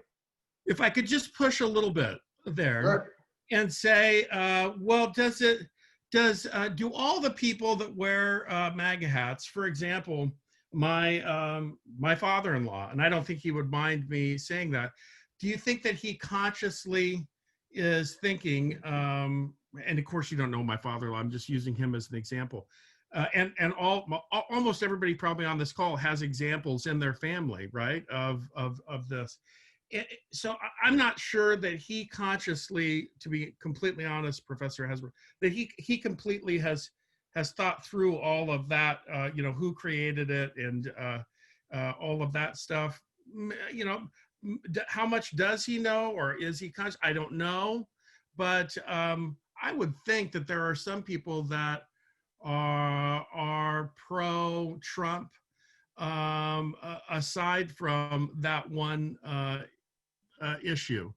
If I could just push a little bit there, Sure. And say, well, do all the people that wear MAGA hats, for example, my father-in-law, and I don't think he would mind me saying that, do you think that he consciously is thinking, and of course you don't know my father-in-law, I'm just using him as an example, and almost everybody probably on this call has examples in their family, right, of this. So I'm not sure that he consciously, to be completely honest, Professor Hasbrook, that he completely has thought through all of that, you know, who created it and all of that stuff. You know, how much does he know, or is he conscious? I don't know, but I would think that there are some people that are pro-Trump, aside from that one issue.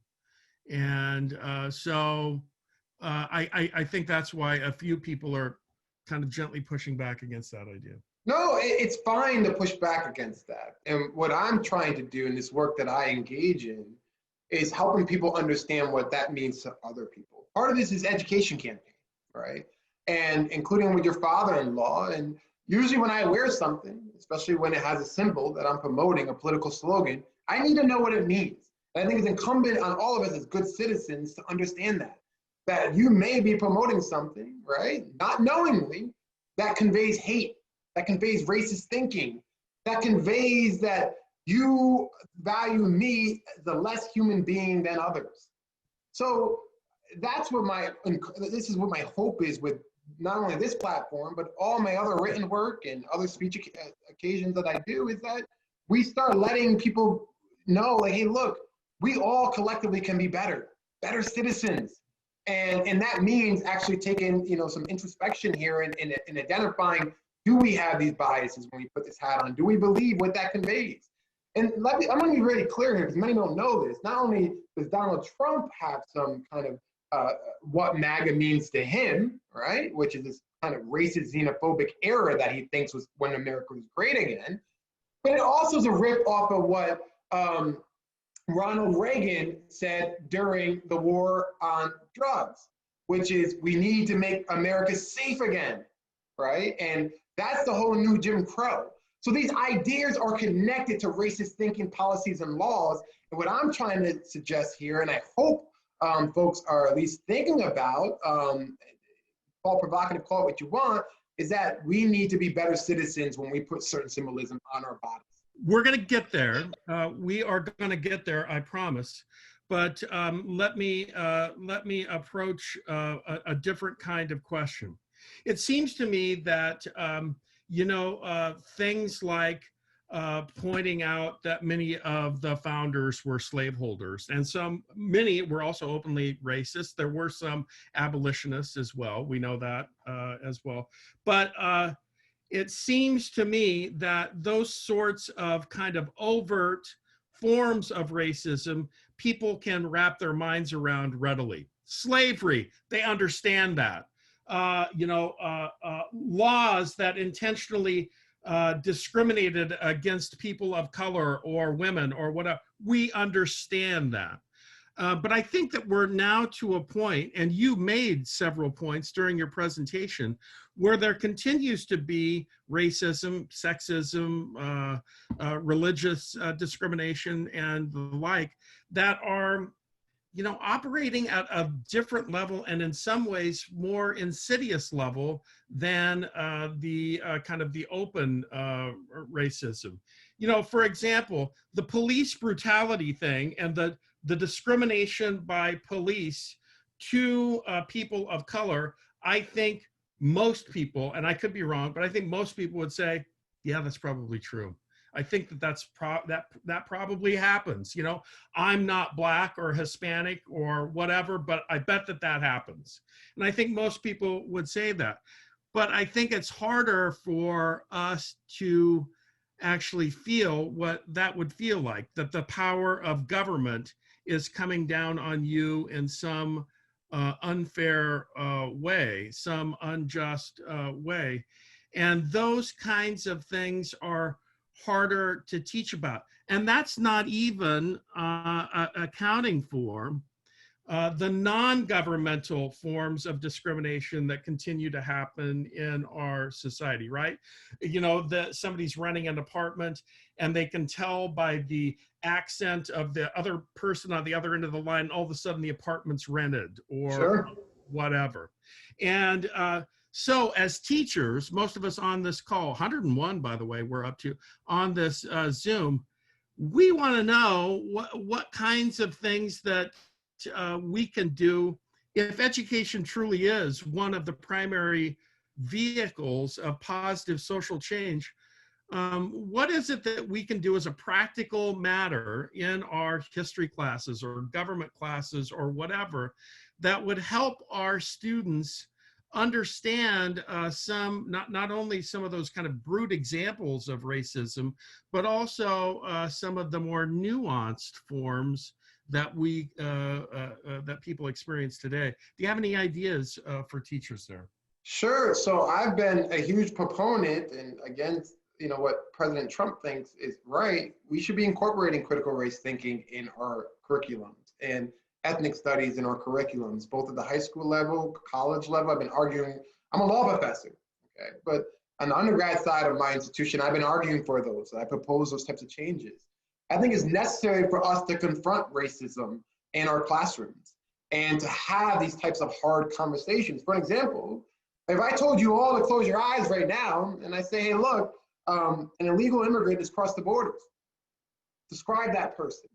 And so I think that's why a few people are kind of gently pushing back against that idea. No, it's fine to push back against that. And what I'm trying to do in this work that I engage in is helping people understand what that means to other people. Part of this is education campaign, right? And including with your father-in-law. And usually when I wear something, especially when it has a symbol that I'm promoting, a political slogan, I need to know what it means. And I think it's incumbent on all of us as good citizens to understand that you may be promoting something, right? Not knowingly, that conveys hate, that conveys racist thinking, that conveys that you value me as a less human being than others. So that's what this is what my hope is with not only this platform, but all my other written work and other speech occasions that I do, is that we start letting people know, like, hey, look, we all collectively can be better citizens. And that means actually taking, some introspection here and identifying, do we have these biases when we put this hat on? Do we believe what that conveys? And I'm going to be really clear here, because many don't know this. Not only does Donald Trump have some kind of what MAGA means to him, right, which is this kind of racist, xenophobic era that he thinks was when America was great again, but it also is a rip off of what Ronald Reagan said during the war on drugs, which is, we need to make America safe again, right? And that's the whole new Jim Crow. So these ideas are connected to racist thinking, policies, and laws. And what I'm trying to suggest here, and I hope folks are at least thinking about, call provocative, call it what you want, is that we need to be better citizens when we put certain symbolism on our bodies. We're going to get there. We are going to get there, I promise. But let me approach a different kind of question. It seems to me that things like pointing out that many of the founders were slaveholders, and many were also openly racist. There were some abolitionists as well. We know that as well. But it seems to me that those sorts of kind of overt forms of racism, people can wrap their minds around readily. Slavery, they understand that. Laws that intentionally discriminated against people of color or women or whatever, we understand that. But I think that we're now to a point, and you made several points during your presentation, where there continues to be racism, sexism, religious discrimination, and the like, that are, operating at a different level, and in some ways more insidious level than the kind of the open racism. For example, the police brutality thing and the discrimination by police to people of color, I think most people, and I could be wrong, but I think most people would say, yeah, that's probably true. I think that probably happens. I'm not Black or Hispanic or whatever, but I bet that happens. And I think most people would say that. But I think it's harder for us to actually feel what that would feel like, that the power of government is coming down on you in some unfair way, some unjust way. And those kinds of things are harder to teach about. And that's not even accounting for the non-governmental forms of discrimination that continue to happen in our society, right? That somebody's renting an apartment and they can tell by the accent of the other person on the other end of the line, all of a sudden the apartment's rented or Sure. whatever. And so as teachers, most of us on this call, 101, by the way, we're up to on this Zoom, we want to know what kinds of things that we can do if education truly is one of the primary vehicles of positive social change. What is it that we can do as a practical matter in our history classes or government classes or whatever that would help our students understand not only some of those kind of brute examples of racism, but also some of the more nuanced forms that that people experience today. Do you have any ideas for teachers there? Sure. So I've been a huge proponent, and against what President Trump thinks is right. We should be incorporating critical race thinking in our curriculums and ethnic studies in our curriculums, both at the high school level, college level. I've been arguing. I'm a law professor, okay, but on the undergrad side of my institution, I've been arguing for those. I propose those types of changes. I think it's necessary for us to confront racism in our classrooms and to have these types of hard conversations. For example, if I told you all to close your eyes right now and I say, hey, look, an illegal immigrant has crossed the borders, describe that person.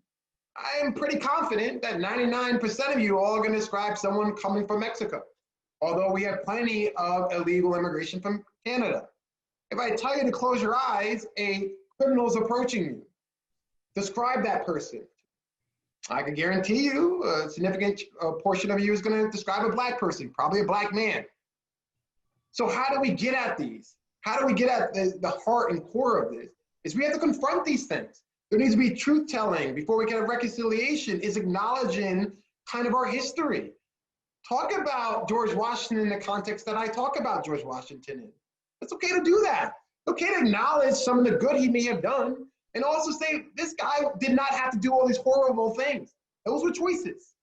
I am pretty confident that 99% of you all are going to describe someone coming from Mexico, although we have plenty of illegal immigration from Canada. If I tell you to close your eyes, a criminal is approaching you, describe that person. I can guarantee you a significant portion of you is going to describe a Black person, probably a Black man. So how do we get at these? How do we get at the heart and core of this? Is we have to confront these things. There needs to be truth-telling before we get a reconciliation, is acknowledging kind of our history. Talk about George Washington in the context that I talk about George Washington in. It's okay to do that. It's okay to acknowledge some of the good he may have done and also say, this guy did not have to do all these horrible things. Those were choices.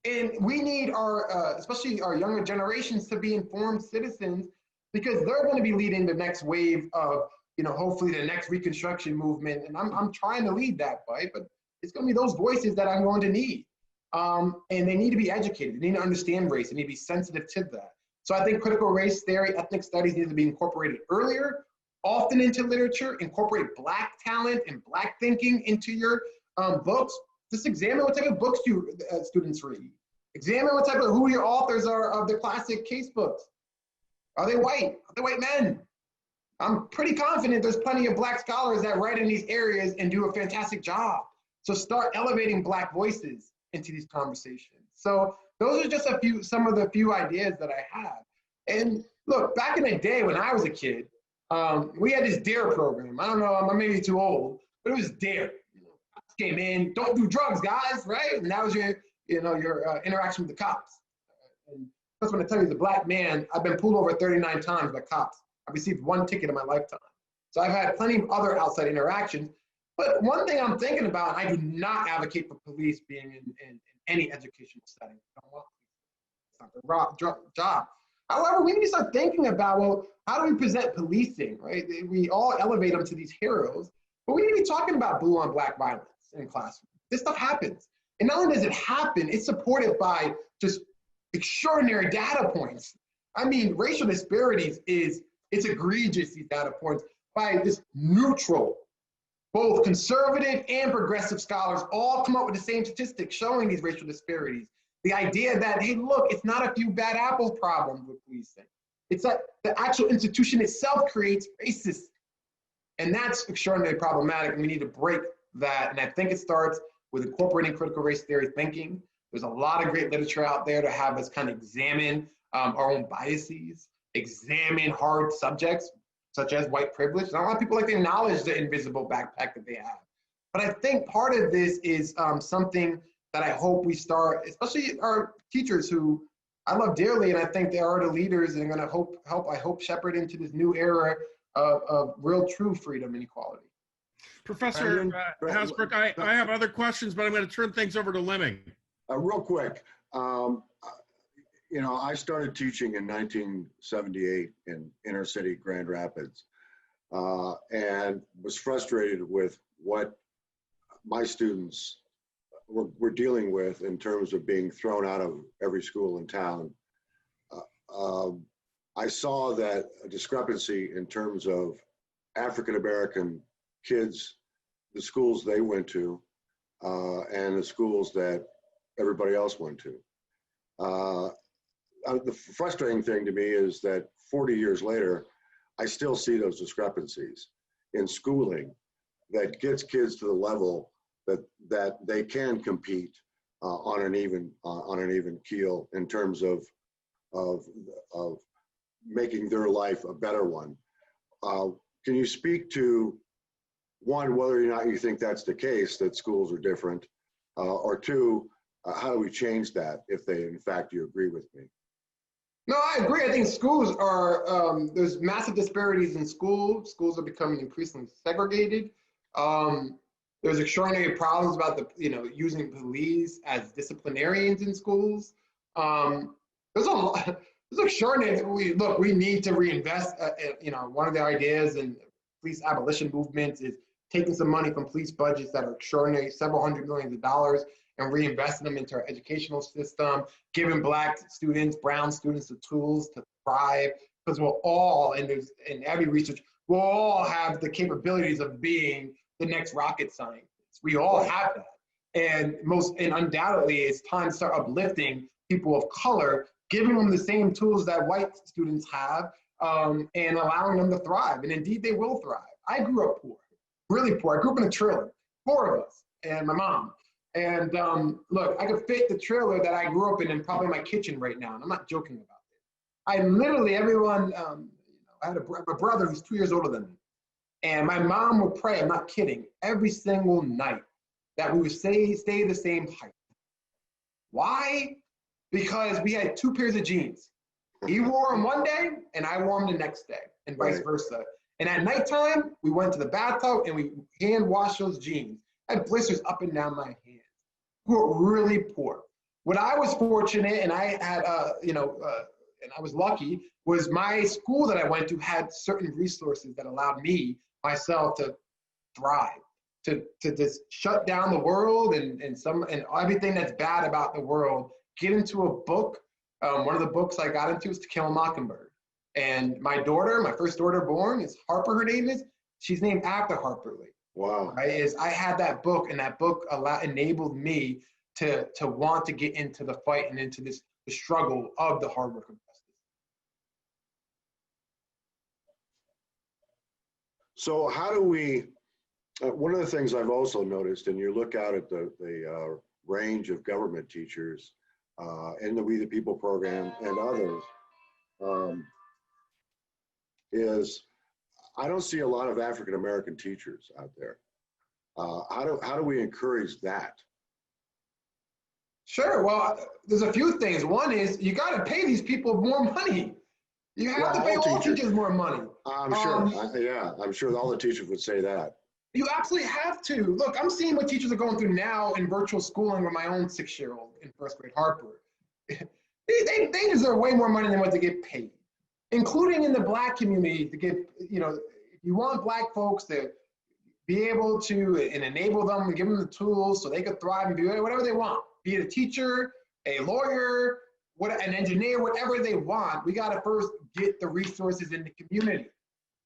And we need our, especially our younger generations, to be informed citizens, because they're going to be leading the next wave of, hopefully the next Reconstruction movement. And I'm trying to lead that fight, but it's going to be those voices that I'm going to need. And they need to be educated. They need to understand race. They need to be sensitive to that. So I think critical race theory, ethnic studies need to be incorporated earlier, often into literature, incorporate Black talent and Black thinking into your books. Just examine what type of books students read. Examine what type of, who your authors are of the classic case books. Are they white? Are they white men? I'm pretty confident there's plenty of Black scholars that write in these areas and do a fantastic job. So start elevating Black voices into these conversations. So those are just some of the few ideas that I have. And look, back in the day when I was a kid, we had this DARE program. I don't know, I'm maybe too old, but it was DARE. Came in, don't do drugs, guys, right? And that was your interaction with the cops. And that's when I tell you, as a Black man, I've been pulled over 39 times by cops. I've received 1 ticket in my lifetime. So I've had plenty of other outside interactions. But one thing I'm thinking about, I do not advocate for police being in any educational setting. I don't want it's not their job. However, we need to start thinking about, well, how do we present policing, right? We all elevate them to these heroes, but we need to be talking about blue on Black violence in classrooms. This stuff happens. And not only does it happen, it's supported by just extraordinary data points. I mean, racial disparities it's egregious, these data points, by this neutral, both conservative and progressive scholars all come up with the same statistics showing these racial disparities. The idea that, hey, look, it's not a few bad apples problem with policing. It's that the actual institution itself creates racism. And that's extraordinarily problematic, and we need to break that. And I think it starts with incorporating critical race theory thinking. There's a lot of great literature out there to have us kind of examine our own biases, examine hard subjects, such as white privilege. And a lot of people like to acknowledge the invisible backpack that they have. But I think part of this is something that I hope we start, especially our teachers who I love dearly, and I think they are the leaders and are gonna help shepherd into this new era of real true freedom and equality. Professor Hasbrook, I have other questions, but I'm going to turn things over to Lemming. Real quick, I started teaching in 1978 in inner city Grand Rapids, and was frustrated with what my students were dealing with in terms of being thrown out of every school in town. I saw that a discrepancy in terms of African-American kids, the schools they went to, and the schools that everybody else went to. The frustrating thing to me is that 40 years later, I still see those discrepancies in schooling that gets kids to the level that they can compete on an even keel in terms of making their life a better one. Can you speak to, one, whether or not you think that's the case, that schools are different, or two, how do we change that if in fact you agree with me? No, I agree. I think schools are, there's massive disparities in schools. Schools are becoming increasingly segregated. There's extraordinary problems about using police as disciplinarians in schools. There's a lot. It's extraordinary. We need to reinvest. One of the ideas in police abolition movements is taking some money from police budgets that are extraordinary, several hundred millions of dollars, and reinvesting them into our educational system, giving Black students, brown students the tools to thrive, because we'll all, and there's in every research, we'll all have the capabilities of being the next rocket scientist. We all have that. And undoubtedly, it's time to start uplifting people of color, giving them the same tools that white students have, and allowing them to thrive. And indeed, they will thrive. I grew up poor, really poor. I grew up in a trailer, 4 of us, and my mom. And look, I could fit the trailer that I grew up in probably my kitchen right now, and I'm not joking about it. I literally, everyone, I had a brother who's 2 years older than me, and my mom would pray, I'm not kidding, every single night that we would stay the same height. Why? Because we had 2 pairs of jeans. He wore them one day, and I wore them the next day, and vice versa. And at nighttime, we went to the bathtub, and we hand washed those jeans. I had blisters up and down my hands. We were really poor. What I was fortunate, and I had, and I was lucky, was my school that I went to had certain resources that allowed me, myself, to thrive, to just shut down the world and everything that's bad about the world, get into a book. One of the books I got into was To Kill a Mockingbird. And my daughter, my first daughter born, is Harper, her name is. She's named after Harper Lee. Wow. Right? I had that book, and that book enabled me to want to get into the fight and into the struggle of the hard work of justice. So how do we, one of the things I've also noticed, and you look out at the range of government teachers in the We the People program and others, is I don't see a lot of African-American teachers out there. How do we encourage that? Sure, well, there's a few things. One is you got to pay these people more money. You have to pay all teachers more money. I'm sure, yeah, I'm sure all the teachers would say that. You absolutely have to. Look, I'm seeing what teachers are going through now in virtual schooling with my own 6-year-old in first grade, Harper. They deserve way more money than what they get paid, including in the Black community to get, if you want Black folks to be able to and enable them and give them the tools so they could thrive and do whatever they want, be it a teacher, a lawyer, an engineer, whatever they want, we got to first get the resources in the community.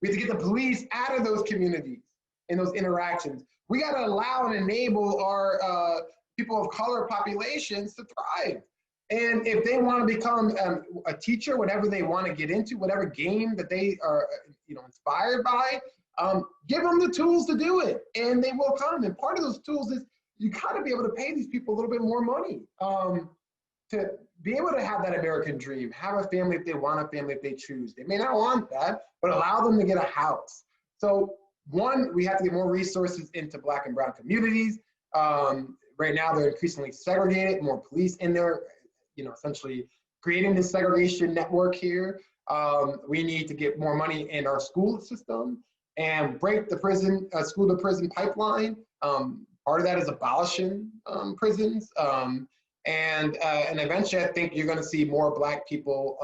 We have to get the police out of those communities and those interactions. We got to allow and enable our people of color populations to thrive. And if they want to become a teacher, whatever they want to get into, whatever game that they are inspired by, give them the tools to do it, and they will come. And part of those tools is you got to be able to pay these people a little bit more money to be able to have that American dream, have a family if they want a family, if they choose. They may not want that, but allow them to get a house. So one, we have to get more resources into Black and brown communities. Right now, they're increasingly segregated, more police in there, essentially creating this segregation network here. We need to get more money in our school system and break the prison, school to prison pipeline. Part of that is abolishing prisons. And eventually, I think you're going to see more Black people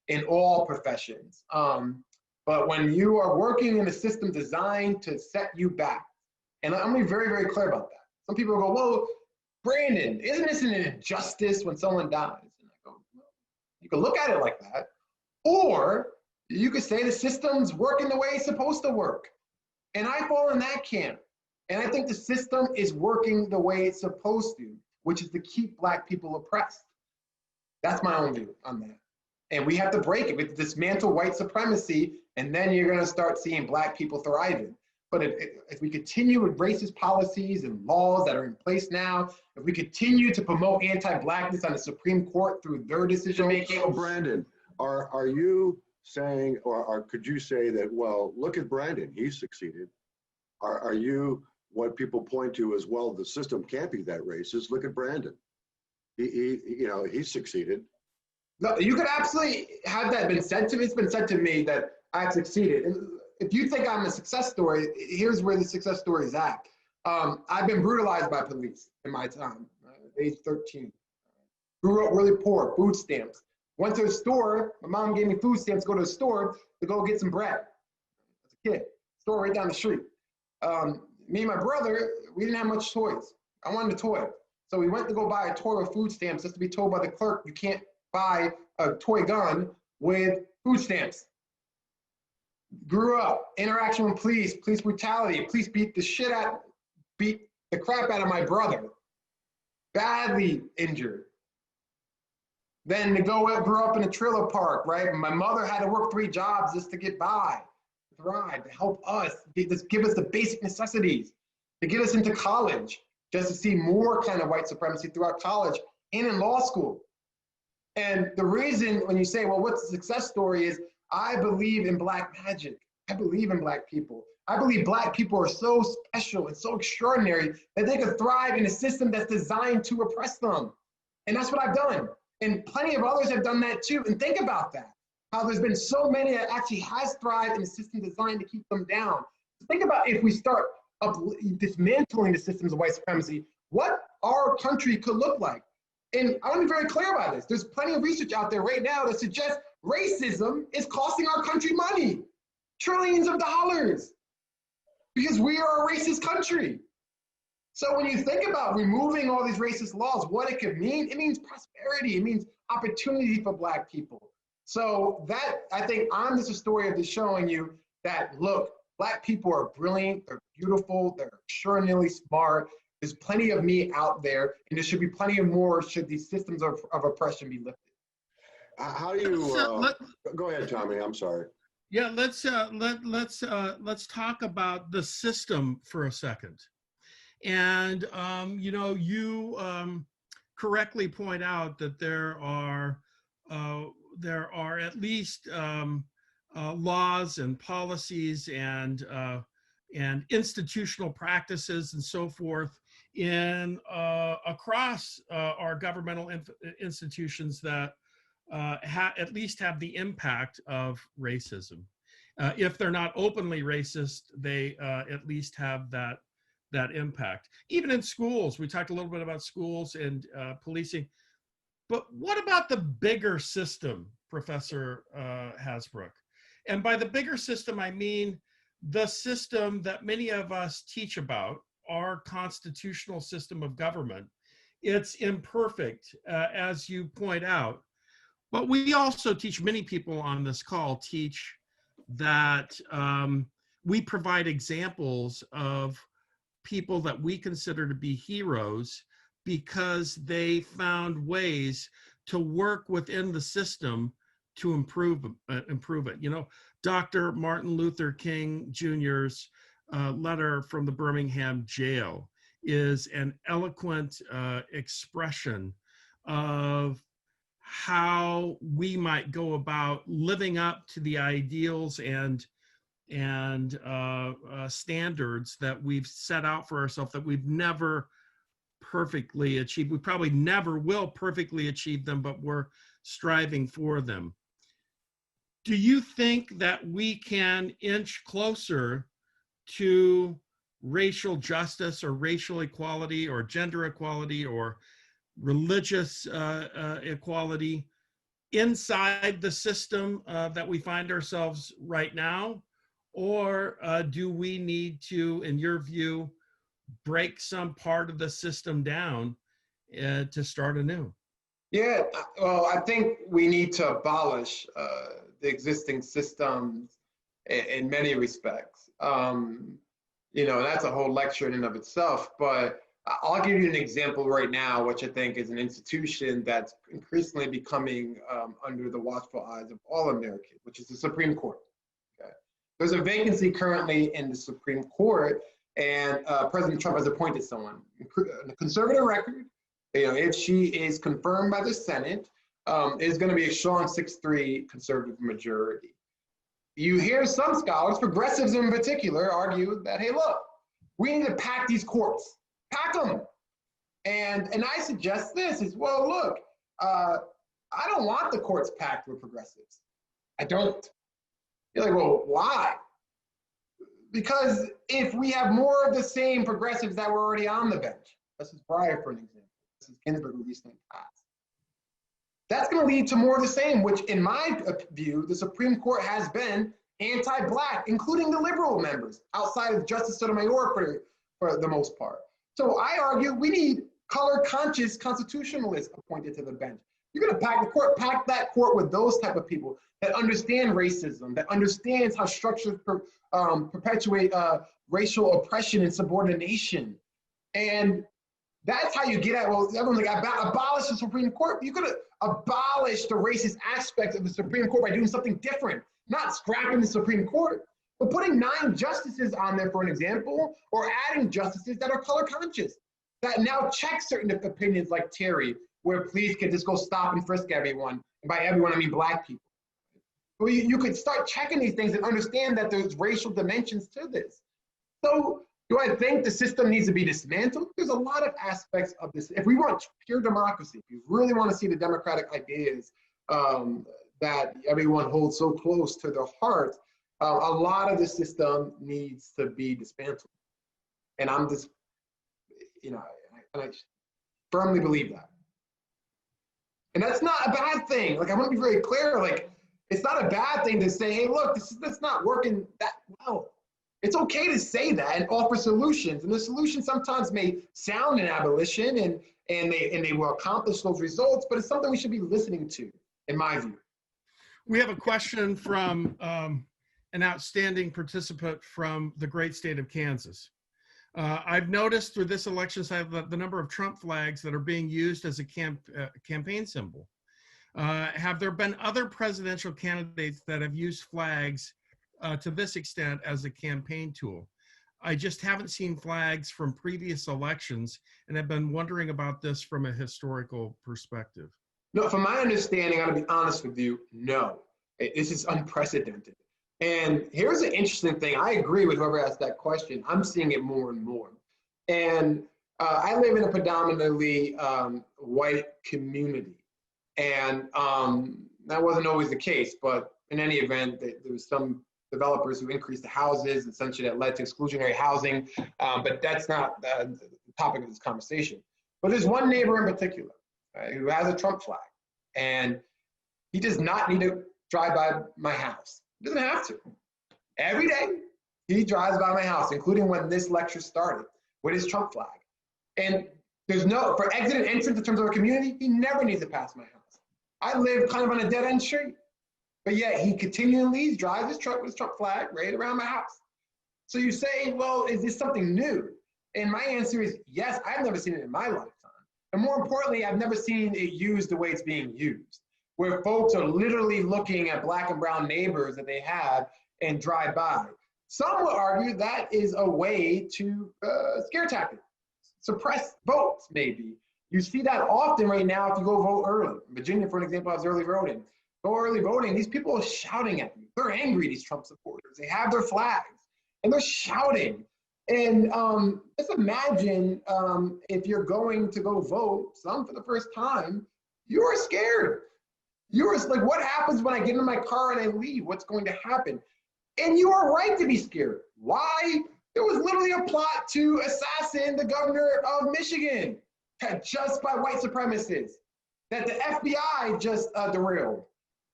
in all professions. But when you are working in a system designed to set you back, and I'm going to be very, very clear about that. Some people go, well, Brandon, isn't this an injustice when someone dies? And I go, well, you can look at it like that. Or you could say the system's working the way it's supposed to work. And I fall in that camp. And I think the system is working the way it's supposed to, which is to keep Black people oppressed. That's my own view on that. And we have to break it. We have to dismantle white supremacy, and then you're going to start seeing Black people thriving. But if we continue with racist policies and laws that are in place now, if we continue to promote anti-Blackness on the Supreme Court through their decision-making. So Brandon, are you saying, or could you say that, well, look at Brandon, he's succeeded. Are you, what people point to as, well, the system can't be that racist, look at Brandon. He's succeeded. No, you could absolutely have that been said to me. It's been said to me that I've succeeded. And if you think I'm a success story, here's where the success story is at. I've been brutalized by police in my time, age 13. Grew up really poor, food stamps. Went to a store, my mom gave me food stamps to go to the store to go get some bread. As a kid, store right down the street. me and my brother, we didn't have much toys. I wanted a toy. So we went to go buy a toy with food stamps just to be told by the clerk, you can't buy a toy gun with food stamps. Grew up, interaction with police brutality, police beat the crap out of my brother, badly injured. Then grew up in a trailer park, right? My mother had to work 3 jobs just to get by, to thrive, to help us, just give us the basic necessities, to get us into college, just to see more kind of white supremacy throughout college and in law school. And the reason when you say, well, what's the success story is, I believe in Black magic. I believe in Black people. I believe Black people are so special and so extraordinary that they could thrive in a system that's designed to oppress them. And that's what I've done. And plenty of others have done that too. And think about that, how there's been so many that actually has thrived in a system designed to keep them down. Think about if we start dismantling the systems of white supremacy, what our country could look like. And I want to be very clear about this. There's plenty of research out there right now that suggests racism is costing our country money, trillions of dollars, because we are a racist country. So when you think about removing all these racist laws, what it could mean, it means prosperity, it means opportunity for Black people. So that, I think I'm just a story of this showing you that, look, Black people are brilliant, they're beautiful, they're extraordinarily smart. There's plenty of me out there, and there should be plenty of more should these systems of oppression be lifted. How do you, go ahead, Tommy, I'm sorry. Yeah, let's talk about the system for a second. And, you know, you correctly point out that there are at least laws and policies and institutional practices and so forth in across our governmental institutions that at least have the impact of racism. If they're not openly racist, they at least have that impact. Even in schools, we talked a little bit about schools and policing, but what about the bigger system, Professor Hasbrook? And by the bigger system, I mean the system that many of us teach about, our constitutional system of government. It's imperfect, as you point out, but we also teach, many people on this call teach that we provide examples of people that we consider to be heroes because they found ways to work within the system to improve it. You know, Dr. Martin Luther King Jr.'s letter from the Birmingham jail is an eloquent expression of how we might go about living up to the ideals and standards that we've set out for ourselves that we've never perfectly achieved. We probably never will perfectly achieve them, but we're striving for them. Do you think that we can inch closer to racial justice or racial equality or gender equality or religious equality inside the system that we find ourselves right now? Or do we need to, in your view, break some part of the system down to start anew? Yeah, well, I think we need to abolish the existing systems in many respects. You know, that's a whole lecture in and of itself, but I'll give you an example right now, which I think is an institution that's increasingly becoming under the watchful eyes of all Americans, which is the Supreme Court. Okay? There's a vacancy currently in the Supreme Court, and President Trump has appointed someone, a conservative record. You know, if she is confirmed by the Senate, is going to be a strong 6-3 conservative majority. You hear some scholars, progressives in particular, argue that, hey, look, we need to pack these courts. Pack them. And I suggest this is, well, look, I don't want the courts packed with progressives. I don't. You're like, well, why? Because if we have more of the same progressives that were already on the bench, this is Breyer for an example, this is Ginsburg who recently passed, that's going to lead to more of the same, which in my view, the Supreme Court has been anti-Black, including the liberal members, outside of Justice Sotomayor for the most part. So I argue we need color-conscious constitutionalists appointed to the bench. You're going to pack that court with those type of people that understand racism, that understands how structures perpetuate racial oppression and subordination. And that's how you get at, well, everyone's like, abolish the Supreme Court. You could abolish the racist aspects of the Supreme Court by doing something different, not scrapping the Supreme Court, but putting 9 justices on there, for an example, or adding justices that are color conscious, that now check certain opinions like Terry, where police can just go stop and frisk everyone. And by everyone, I mean Black people. Well, you could start checking these things and understand that there's racial dimensions to this. So do I think the system needs to be dismantled? There's a lot of aspects of this. If we want pure democracy, if you really want to see the democratic ideas that everyone holds so close to their heart, a lot of the system needs to be dismantled. And I'm just, I firmly believe that. And that's not a bad thing. Like, I want to be very clear, like, it's not a bad thing to say, hey, look, that's not working that well. It's okay to say that and offer solutions. And the solution sometimes may sound an abolition and they will accomplish those results, but it's something we should be listening to, in my view. We have a question from an outstanding participant from the great state of Kansas. I've noticed through this election cycle the number of Trump flags that are being used as a campaign symbol. Have there been other presidential candidates that have used flags to this extent as a campaign tool? I just haven't seen flags from previous elections, and I've been wondering about this from a historical perspective. No, from my understanding, I'm gonna be honest with you, no. This is unprecedented. And here's an interesting thing. I agree with whoever asked that question. I'm seeing it more and more. And I live in a predominantly white community. And that wasn't always the case, but in any event, there was some developers who increased the houses, essentially that led to exclusionary housing, but that's not the topic of this conversation. But there's one neighbor in particular who has a Trump flag, and he does not need to drive by my house. He doesn't have to. Every day, he drives by my house, including when this lecture started, with his Trump flag. And there's for exit and entrance in terms of our community, he never needs to pass my house. I live kind of on a dead-end street, but yet he continually drives his truck with his Trump flag right around my house. So you say, well, is this something new? And my answer is yes, I've never seen it in my lifetime. And more importantly, I've never seen it used the way it's being used, where folks are literally looking at Black and brown neighbors that they have and drive by. Some would argue that is a way to scare tactic, suppress votes maybe. You see that often right now if you go vote early. In Virginia, for an example, has early voting. Go early voting, these people are shouting at you. They're angry, these Trump supporters. They have their flags and they're shouting. And just imagine if you're going to go vote, some for the first time, you are scared. You're like, what happens when I get in my car and I leave? What's going to happen? And you are right to be scared. Why? There was literally a plot to assassinate the governor of Michigan just by white supremacists that the FBI just derailed.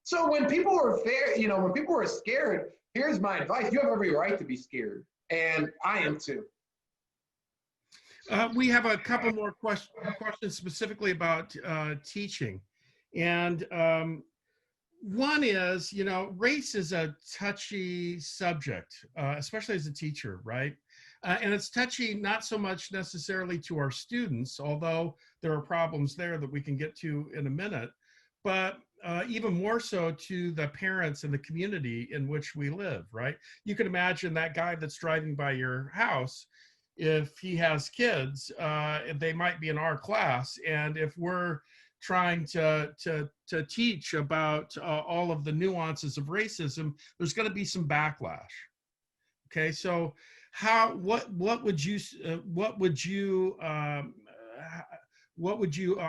So when people are when people are scared, here's my advice. You have every right to be scared. And I am too. We have a couple more questions specifically about teaching. And one is, race is a touchy subject, especially as a teacher, right? And it's touchy not so much necessarily to our students, although there are problems there that we can get to in a minute, but even more so to the parents and the community in which we live, right? You can imagine that guy that's driving by your house, if he has kids, they might be in our class. And if we're trying to teach about all of the nuances of racism, there's going to be some backlash. Okay, so what would you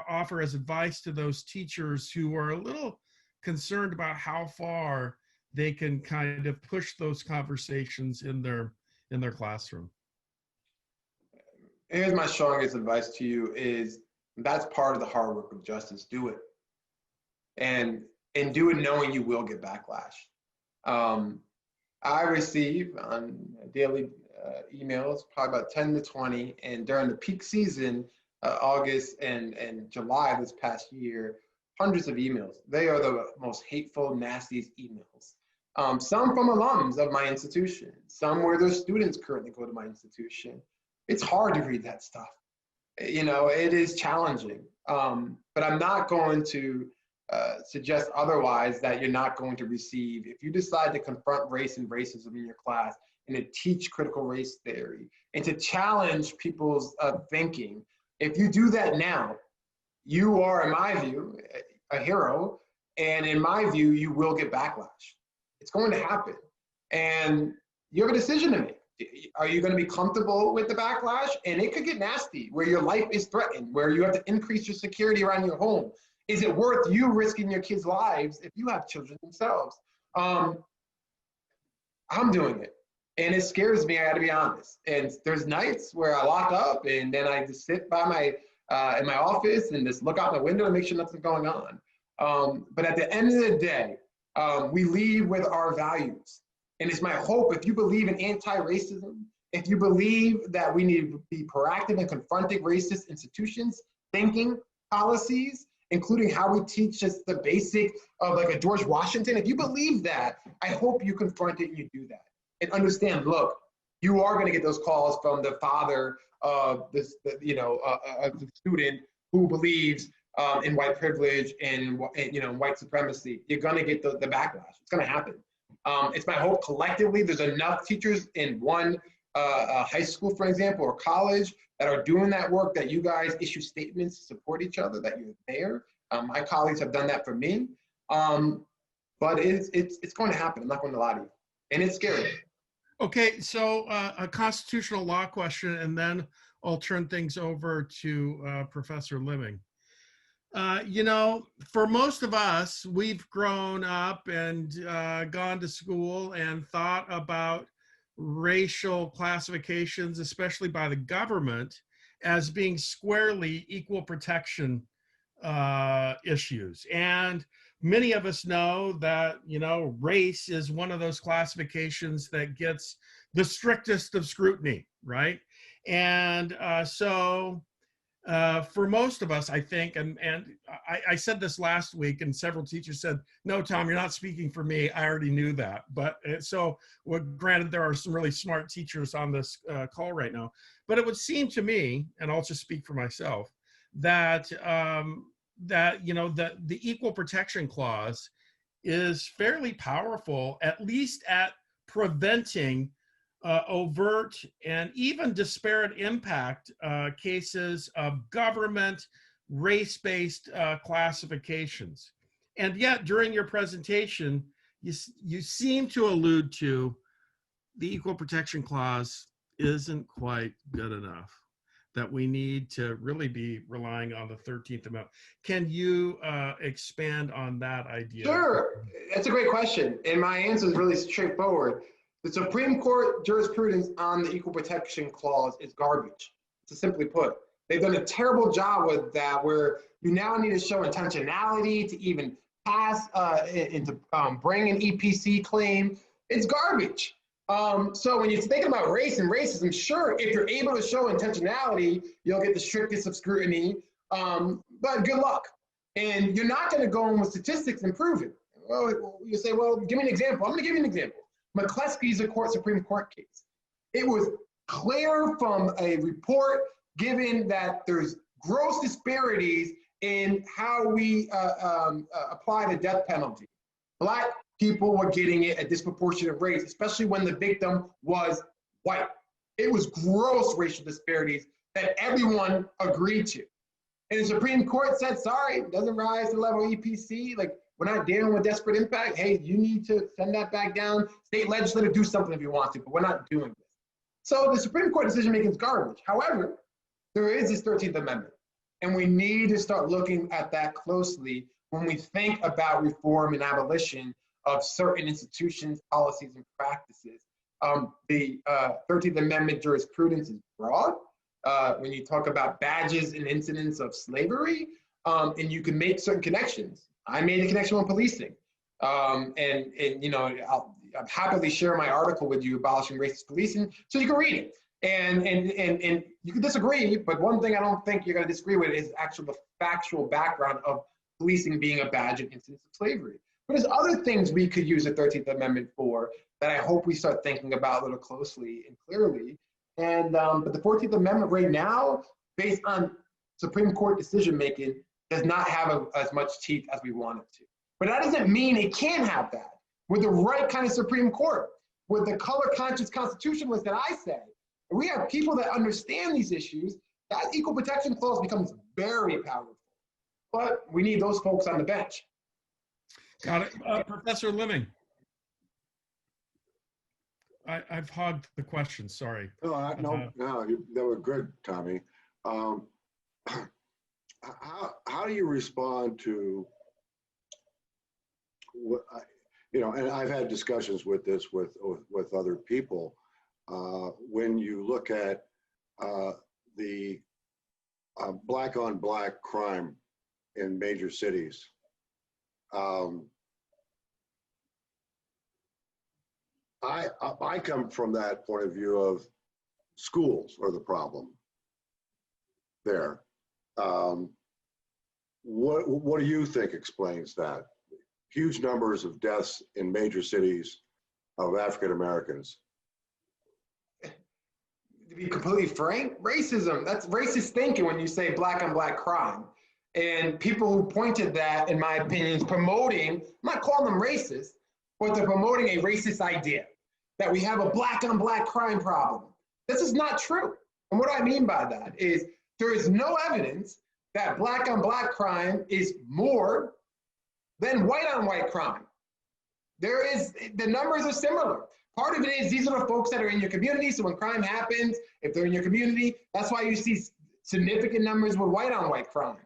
offer as advice to those teachers who are a little concerned about how far they can kind of push those conversations in their classroom? Here's my strongest advice to you is that's part of the hard work of justice. Do it. And do it knowing you will get backlash. I receive on a daily emails, probably about 10 to 20. And during the peak season, August and July this past year, hundreds of emails. They are the most hateful, nastiest emails. Some from alums of my institution, some where their students currently go to my institution. It's hard to read that stuff. You know, it is challenging. But I'm not going to suggest otherwise that you're not going to receive. If you decide to confront race and racism in your class and to teach critical race theory and to challenge people's thinking, if you do that now, you are, in my view, a hero. And in my view, you will get backlash. It's going to happen. And you have a decision to make. Are you going to be comfortable with the backlash? And it could get nasty, where your life is threatened, where you have to increase your security around your home. Is it worth you risking your kids' lives if you have children themselves? I'm doing it. And it scares me, I gotta be honest. And there's nights where I lock up and then I just sit by in my office and just look out the window and make sure nothing's going on. But at the end of the day, we leave with our values. And it's my hope, if you believe in anti-racism, if you believe that we need to be proactive in confronting racist institutions, thinking, policies, including how we teach just the basic of like a George Washington, if you believe that, I hope you confront it and you do that. And understand, look, you are going to get those calls from the father of this, of the student who believes in white privilege and white supremacy. You're going to get the backlash. It's going to happen. It's my hope collectively there's enough teachers in one high school, for example, or college that are doing that work, that you guys issue statements to support each other, that you're there. My colleagues have done that for me. But it's going to happen. I'm not going to lie to you. And it's scary. Okay, so a constitutional law question, and then I'll turn things over to Professor Liming. For most of us, we've grown up and gone to school and thought about racial classifications, especially by the government, as being squarely equal protection issues. And many of us know that, race is one of those classifications that gets the strictest of scrutiny, right? And for most of us, I think, and I said this last week, and several teachers said, no, Tom, you're not speaking for me. I already knew that. But granted, there are some really smart teachers on this call right now. But it would seem to me, and I'll just speak for myself, that the Equal Protection Clause is fairly powerful, at least at preventing overt and even disparate impact cases of government race-based classifications. And yet, during your presentation, you seem to allude to the Equal Protection Clause isn't quite good enough, that we need to really be relying on the 13th Amendment. Can you expand on that idea? Sure, that's a great question. And my answer is really straightforward. The Supreme Court jurisprudence on the Equal Protection Clause is garbage, to simply put. They've done a terrible job with that, where you now need to show intentionality to even pass and to bring an EPC claim. It's garbage. So when you're thinking about race and racism, sure, if you're able to show intentionality, you'll get the strictest of scrutiny, but good luck. And you're not gonna go in with statistics and prove it. Well, you say, well, give me an example. I'm gonna give you an example. McCleskey is a Supreme Court case. It was clear from a report given that there's gross disparities in how we apply the death penalty. Black people were getting it at disproportionate rates, especially when the victim was white. It was gross racial disparities that everyone agreed to. And the Supreme Court said, sorry, it doesn't rise to the level of EPC. Like, we're not dealing with desperate impact. Hey, you need to send that back down. State legislature, do something if you want to, but we're not doing this. So the Supreme Court decision-making is garbage. However, there is this 13th Amendment, and we need to start looking at that closely when we think about reform and abolition of certain institutions, policies, and practices. The 13th Amendment jurisprudence is broad. When you talk about badges and incidents of slavery, and you can make certain connections. I made a connection with policing. And happily share my article with you, Abolishing Racist Policing, so you can read it. And you can disagree, but one thing I don't think you're going to disagree with is actually the factual background of policing being a badge of incidents of slavery. But there's other things we could use the 13th Amendment for that I hope we start thinking about a little closely and clearly. And but the 14th Amendment right now, based on Supreme Court decision making, does not have as much teeth as we want it to. But that doesn't mean it can have that with the right kind of Supreme Court, with the color conscious constitutionalists that I say. We have people that understand these issues. That equal protection clause becomes very powerful. But we need those folks on the bench. Got it. Professor Leming. I've hogged the question, sorry. No, they were good, Tommy. How do you respond to what, and I've had discussions with this with other people, when you look at the black on black crime in major cities. I come from that point of view of schools are the problem there. What do you think explains that? Huge numbers of deaths in major cities of African Americans. To be completely frank, racism, that's racist thinking when you say black on black crime. And people who pointed that, in my opinion, is promoting, I'm not calling them racist, but they're promoting a racist idea that we have a black on black crime problem. This is not true. And what I mean by that is there is no evidence that black on black crime is more than white on white crime. The numbers are similar. Part of it is these are the folks that are in your community. So when crime happens, if they're in your community, that's why you see significant numbers with white on white crime,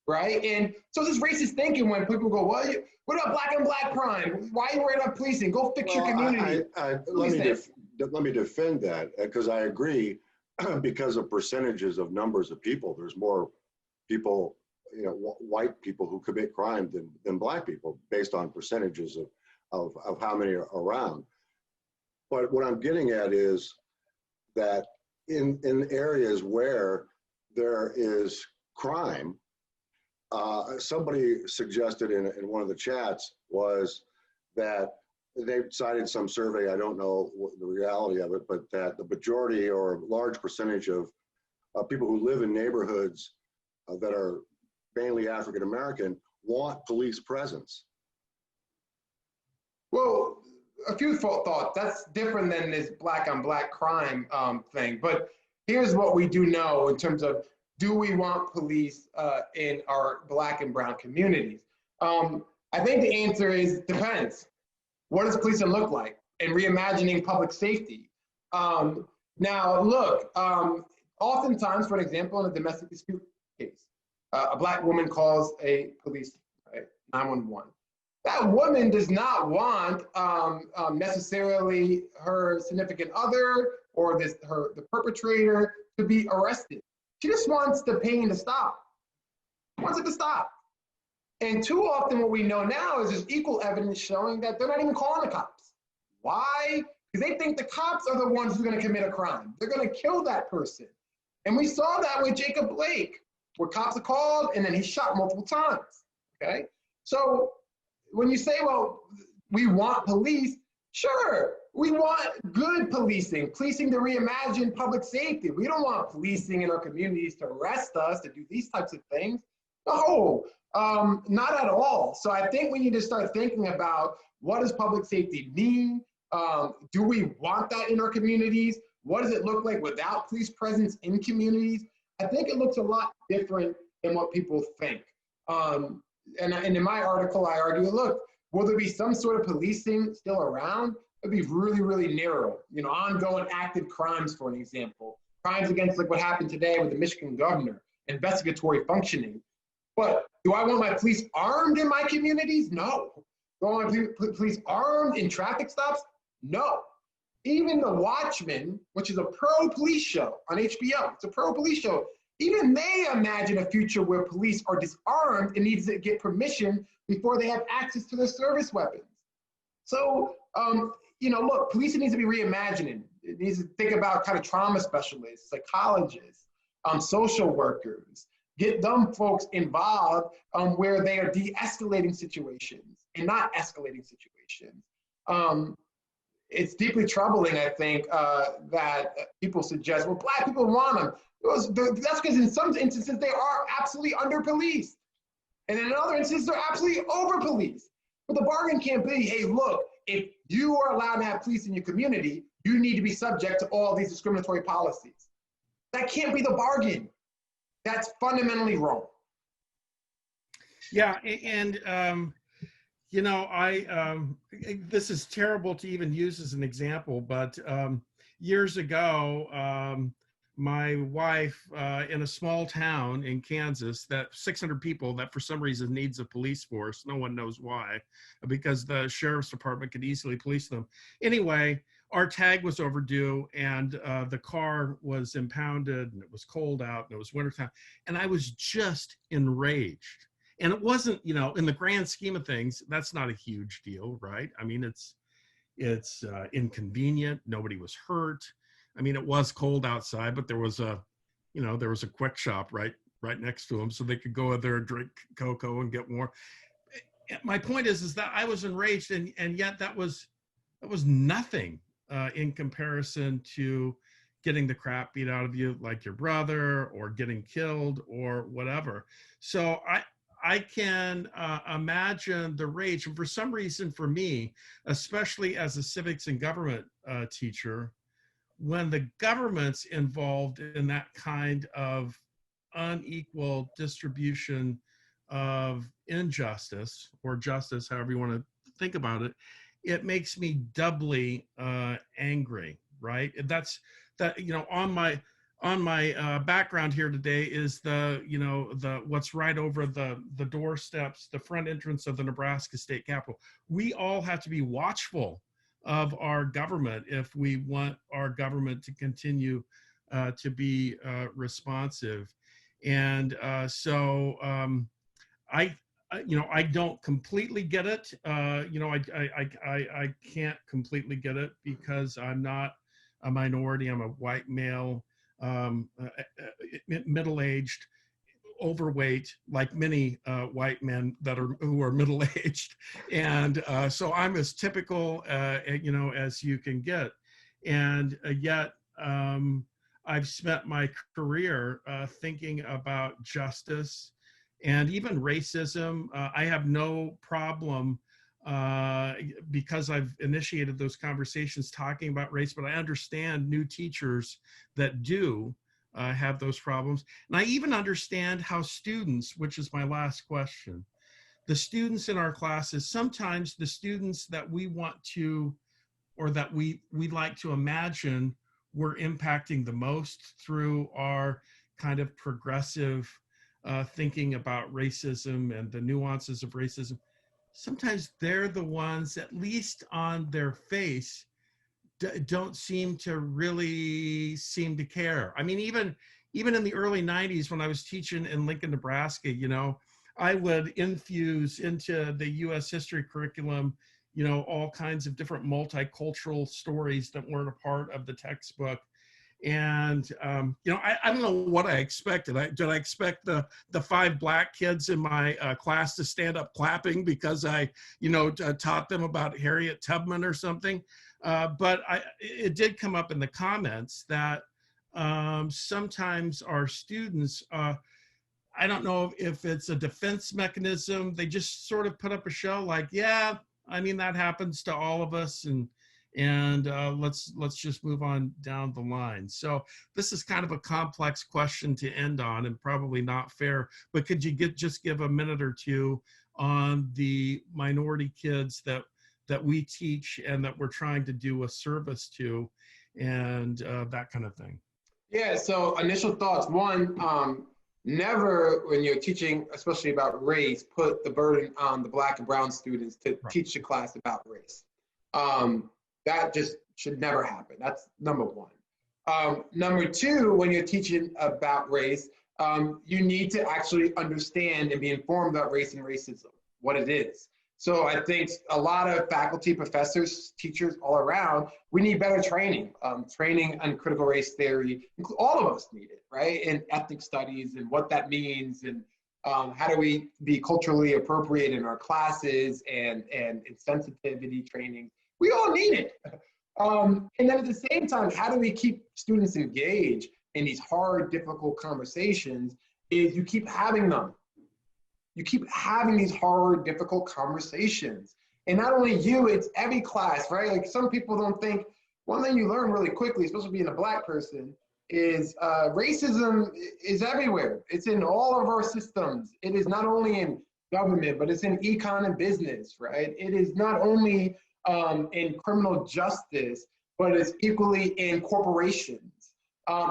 right? And so this racist thinking when people go, well, what about black on black crime? Why are you worried about policing? Go fix your community. Let me defend that, because I agree, because of percentages of numbers of people, there's more people, white people who commit crime than black people based on percentages of how many are around. But what I'm getting at is that in areas where there is crime, somebody suggested in one of the chats was that they cited some survey, I don't know what the reality of it, but that the majority or a large percentage of people who live in neighborhoods that are mainly African American want police presence. Well, a few thoughts. That's different than this black on black crime thing. But here's what we do know in terms of, do we want police in our black and brown communities? I think the answer is depends. What does policing look like? And reimagining public safety. Now, look, oftentimes, for example, in a domestic dispute case, a black woman calls a police, right, 911. That woman does not want necessarily her significant other or the perpetrator to be arrested. She just wants the pain to stop. Wants it to stop. And too often what we know now is there's equal evidence showing that they're not even calling the cops. Why? Because they think the cops are the ones who are going to commit a crime. They're going to kill that person. And we saw that with Jacob Blake, where cops are called and then he's shot multiple times. Okay? So when you say, well, we want police, sure, we want good policing to reimagine public safety. We don't want policing in our communities to arrest us, to do these types of things. No, not at all. So I think we need to start thinking about, what does public safety mean? Do we want that in our communities? What does it look like without police presence in communities? I think it looks a lot different than what people think. And in my article, I argue, look, will there be some sort of policing still around? It'd be really, really narrow. Ongoing active crimes, for an example. Crimes against, like what happened today with the Michigan governor, investigatory functioning. But do I want my police armed in my communities? No. Do I want my police armed in traffic stops? No. Even The Watchmen, which is a pro-police show on HBO, it's a pro-police show, even they imagine a future where police are disarmed and need to get permission before they have access to their service weapons. So, look, policing needs to be reimagining. It needs to think about kind of trauma specialists, psychologists, social workers, get them folks involved where they are de-escalating situations and not escalating situations. It's deeply troubling, I think, that people suggest, well, Black people want them. That's because in some instances they are absolutely under-policed. And in other instances, they're absolutely over-policed. But the bargain can't be, hey, look, if you are allowed to have police in your community, you need to be subject to all these discriminatory policies. That can't be the bargain. That's fundamentally wrong. Yeah, and this is terrible to even use as an example, but years ago, my wife in a small town in Kansas, that 600 people that for some reason needs a police force, no one knows why, because the sheriff's department could easily police them. Anyway, our tag was overdue, and the car was impounded, and it was cold out, and it was wintertime, and I was just enraged. And it wasn't, in the grand scheme of things, that's not a huge deal, right? I mean, it's inconvenient. Nobody was hurt. I mean, it was cold outside, but there was a quick shop right next to them, so they could go there and drink cocoa and get warm. My point is that I was enraged, and yet that was nothing in comparison to getting the crap beat out of you like your brother, or getting killed, or whatever. So I can imagine the rage. And for some reason, for me, especially as a civics and government teacher, when the government's involved in that kind of unequal distribution of injustice, or justice, however you want to think about it, it makes me doubly angry, right? That's that, on my background here today is the what's right over the doorsteps, the front entrance of the Nebraska State Capitol. We all have to be watchful of our government if we want our government to continue to be responsive. And so I don't completely get it. I can't completely get it because I'm not a minority. I'm a white male, middle-aged, overweight, like many white men who are middle-aged, and so I'm as typical, as you can get, and yet I've spent my career thinking about justice and even racism. I have no problem because I've initiated those conversations talking about race, but I understand new teachers that do have those problems. And I even understand how students, which is my last question, the students in our classes, sometimes the students that we want to, or that we'd like to imagine we're impacting the most through our kind of progressive thinking about racism and the nuances of racism, sometimes they're the ones, at least on their face, don't seem to really care. I mean, even in the early 90s when I was teaching in Lincoln, Nebraska, I would infuse into the US history curriculum, all kinds of different multicultural stories that weren't a part of the textbook. And, I don't know what I expected. Did I expect the 5 Black kids in my class to stand up clapping because I, taught them about Harriet Tubman or something? But it did come up in the comments that sometimes our students, I don't know if it's a defense mechanism, they just sort of put up a show like, yeah, I mean, that happens to all of us, and let's just move on down the line. So this is kind of a complex question to end on, and probably not fair, but could you just give a minute or two on the minority kids that we teach and that we're trying to do a service to, and that kind of thing? Yeah, so initial thoughts. One, never, when you're teaching, especially about race, put the burden on the Black and brown students to teach the class about race. That just should never happen. That's number one. Number two, when you're teaching about race, you need to actually understand and be informed about race and racism, what it is. So I think a lot of faculty, professors, teachers all around, we need better training, training on critical race theory. All of us need it, right? And ethnic studies and what that means, and how do we be culturally appropriate in our classes, and sensitivity training. We all need it. And then at the same time, how do we keep students engaged in these hard, difficult conversations? Is you keep having them. You keep having these hard, difficult conversations. And not only you, it's every class, right? Like some people don't think, one thing you learn really quickly, especially being a Black person, is racism is everywhere. It's in all of our systems. It is not only in government, but it's in econ and business, right? It is not only in criminal justice, but it's equally in corporations,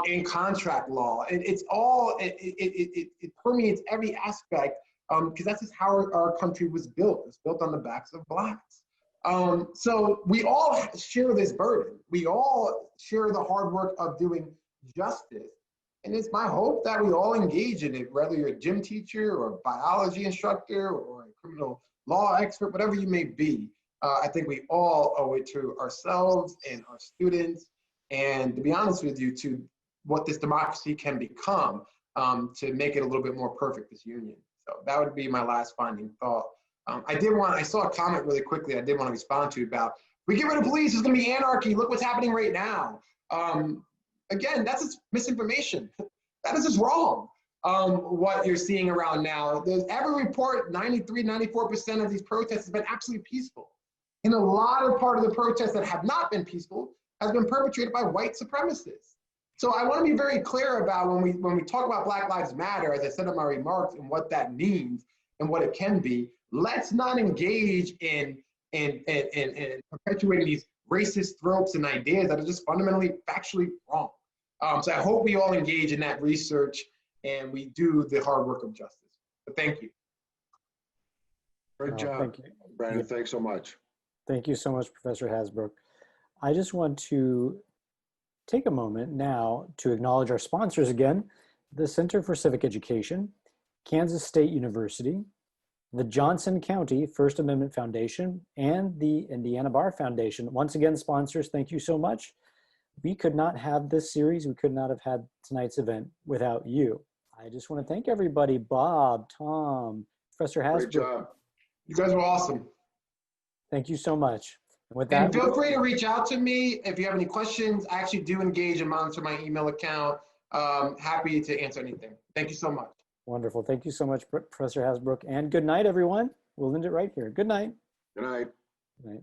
in contract law. It's all, it permeates every aspect, because that's just how our country was built. It's built on the backs of Blacks. So we all share this burden. We all share the hard work of doing justice. And it's my hope that we all engage in it, whether you're a gym teacher or a biology instructor or a criminal law expert, whatever you may be. I think we all owe it to ourselves and our students, and to be honest with you, to what this democracy can become, to make it a little bit more perfect, this union. So that would be my last finding thought. I saw a comment really quickly I did want to respond to about, we get rid of police, there's going to be anarchy, look what's happening right now. Again, that's just misinformation. That is just wrong. What you're seeing around now. There's every report, 93, 94% of these protests have been absolutely peaceful. And a lot of part of the protests that have not been peaceful has been perpetrated by white supremacists. So I want to be very clear about when we talk about Black Lives Matter, as I said in my remarks, and what that means and what it can be, let's not engage in perpetuating these racist tropes and ideas that are just fundamentally factually wrong. So I hope we all engage in that research and we do the hard work of justice. But thank you. Great job, Thank you. Brandon. Yeah. Thanks so much. Thank you so much, Professor Hasbrook. I just want to take a moment now to acknowledge our sponsors again: the Center for Civic Education, Kansas State University, the Johnson County First Amendment Foundation, and the Indiana Bar Foundation. Once again, sponsors, thank you so much. We could not have this series, we could not have had tonight's event without you. I just want to thank everybody: Bob, Tom, Professor Hasbrook. Great job. You guys were awesome. Thank you so much. And with And that, feel free to reach out to me if you have any questions. I actually do engage and monitor my email account. Happy to answer anything. Thank you so much. wonderful. Thank you so much, Professor Hasbrook. And good night, everyone. We'll end it right here. Good night. Good night. Good night.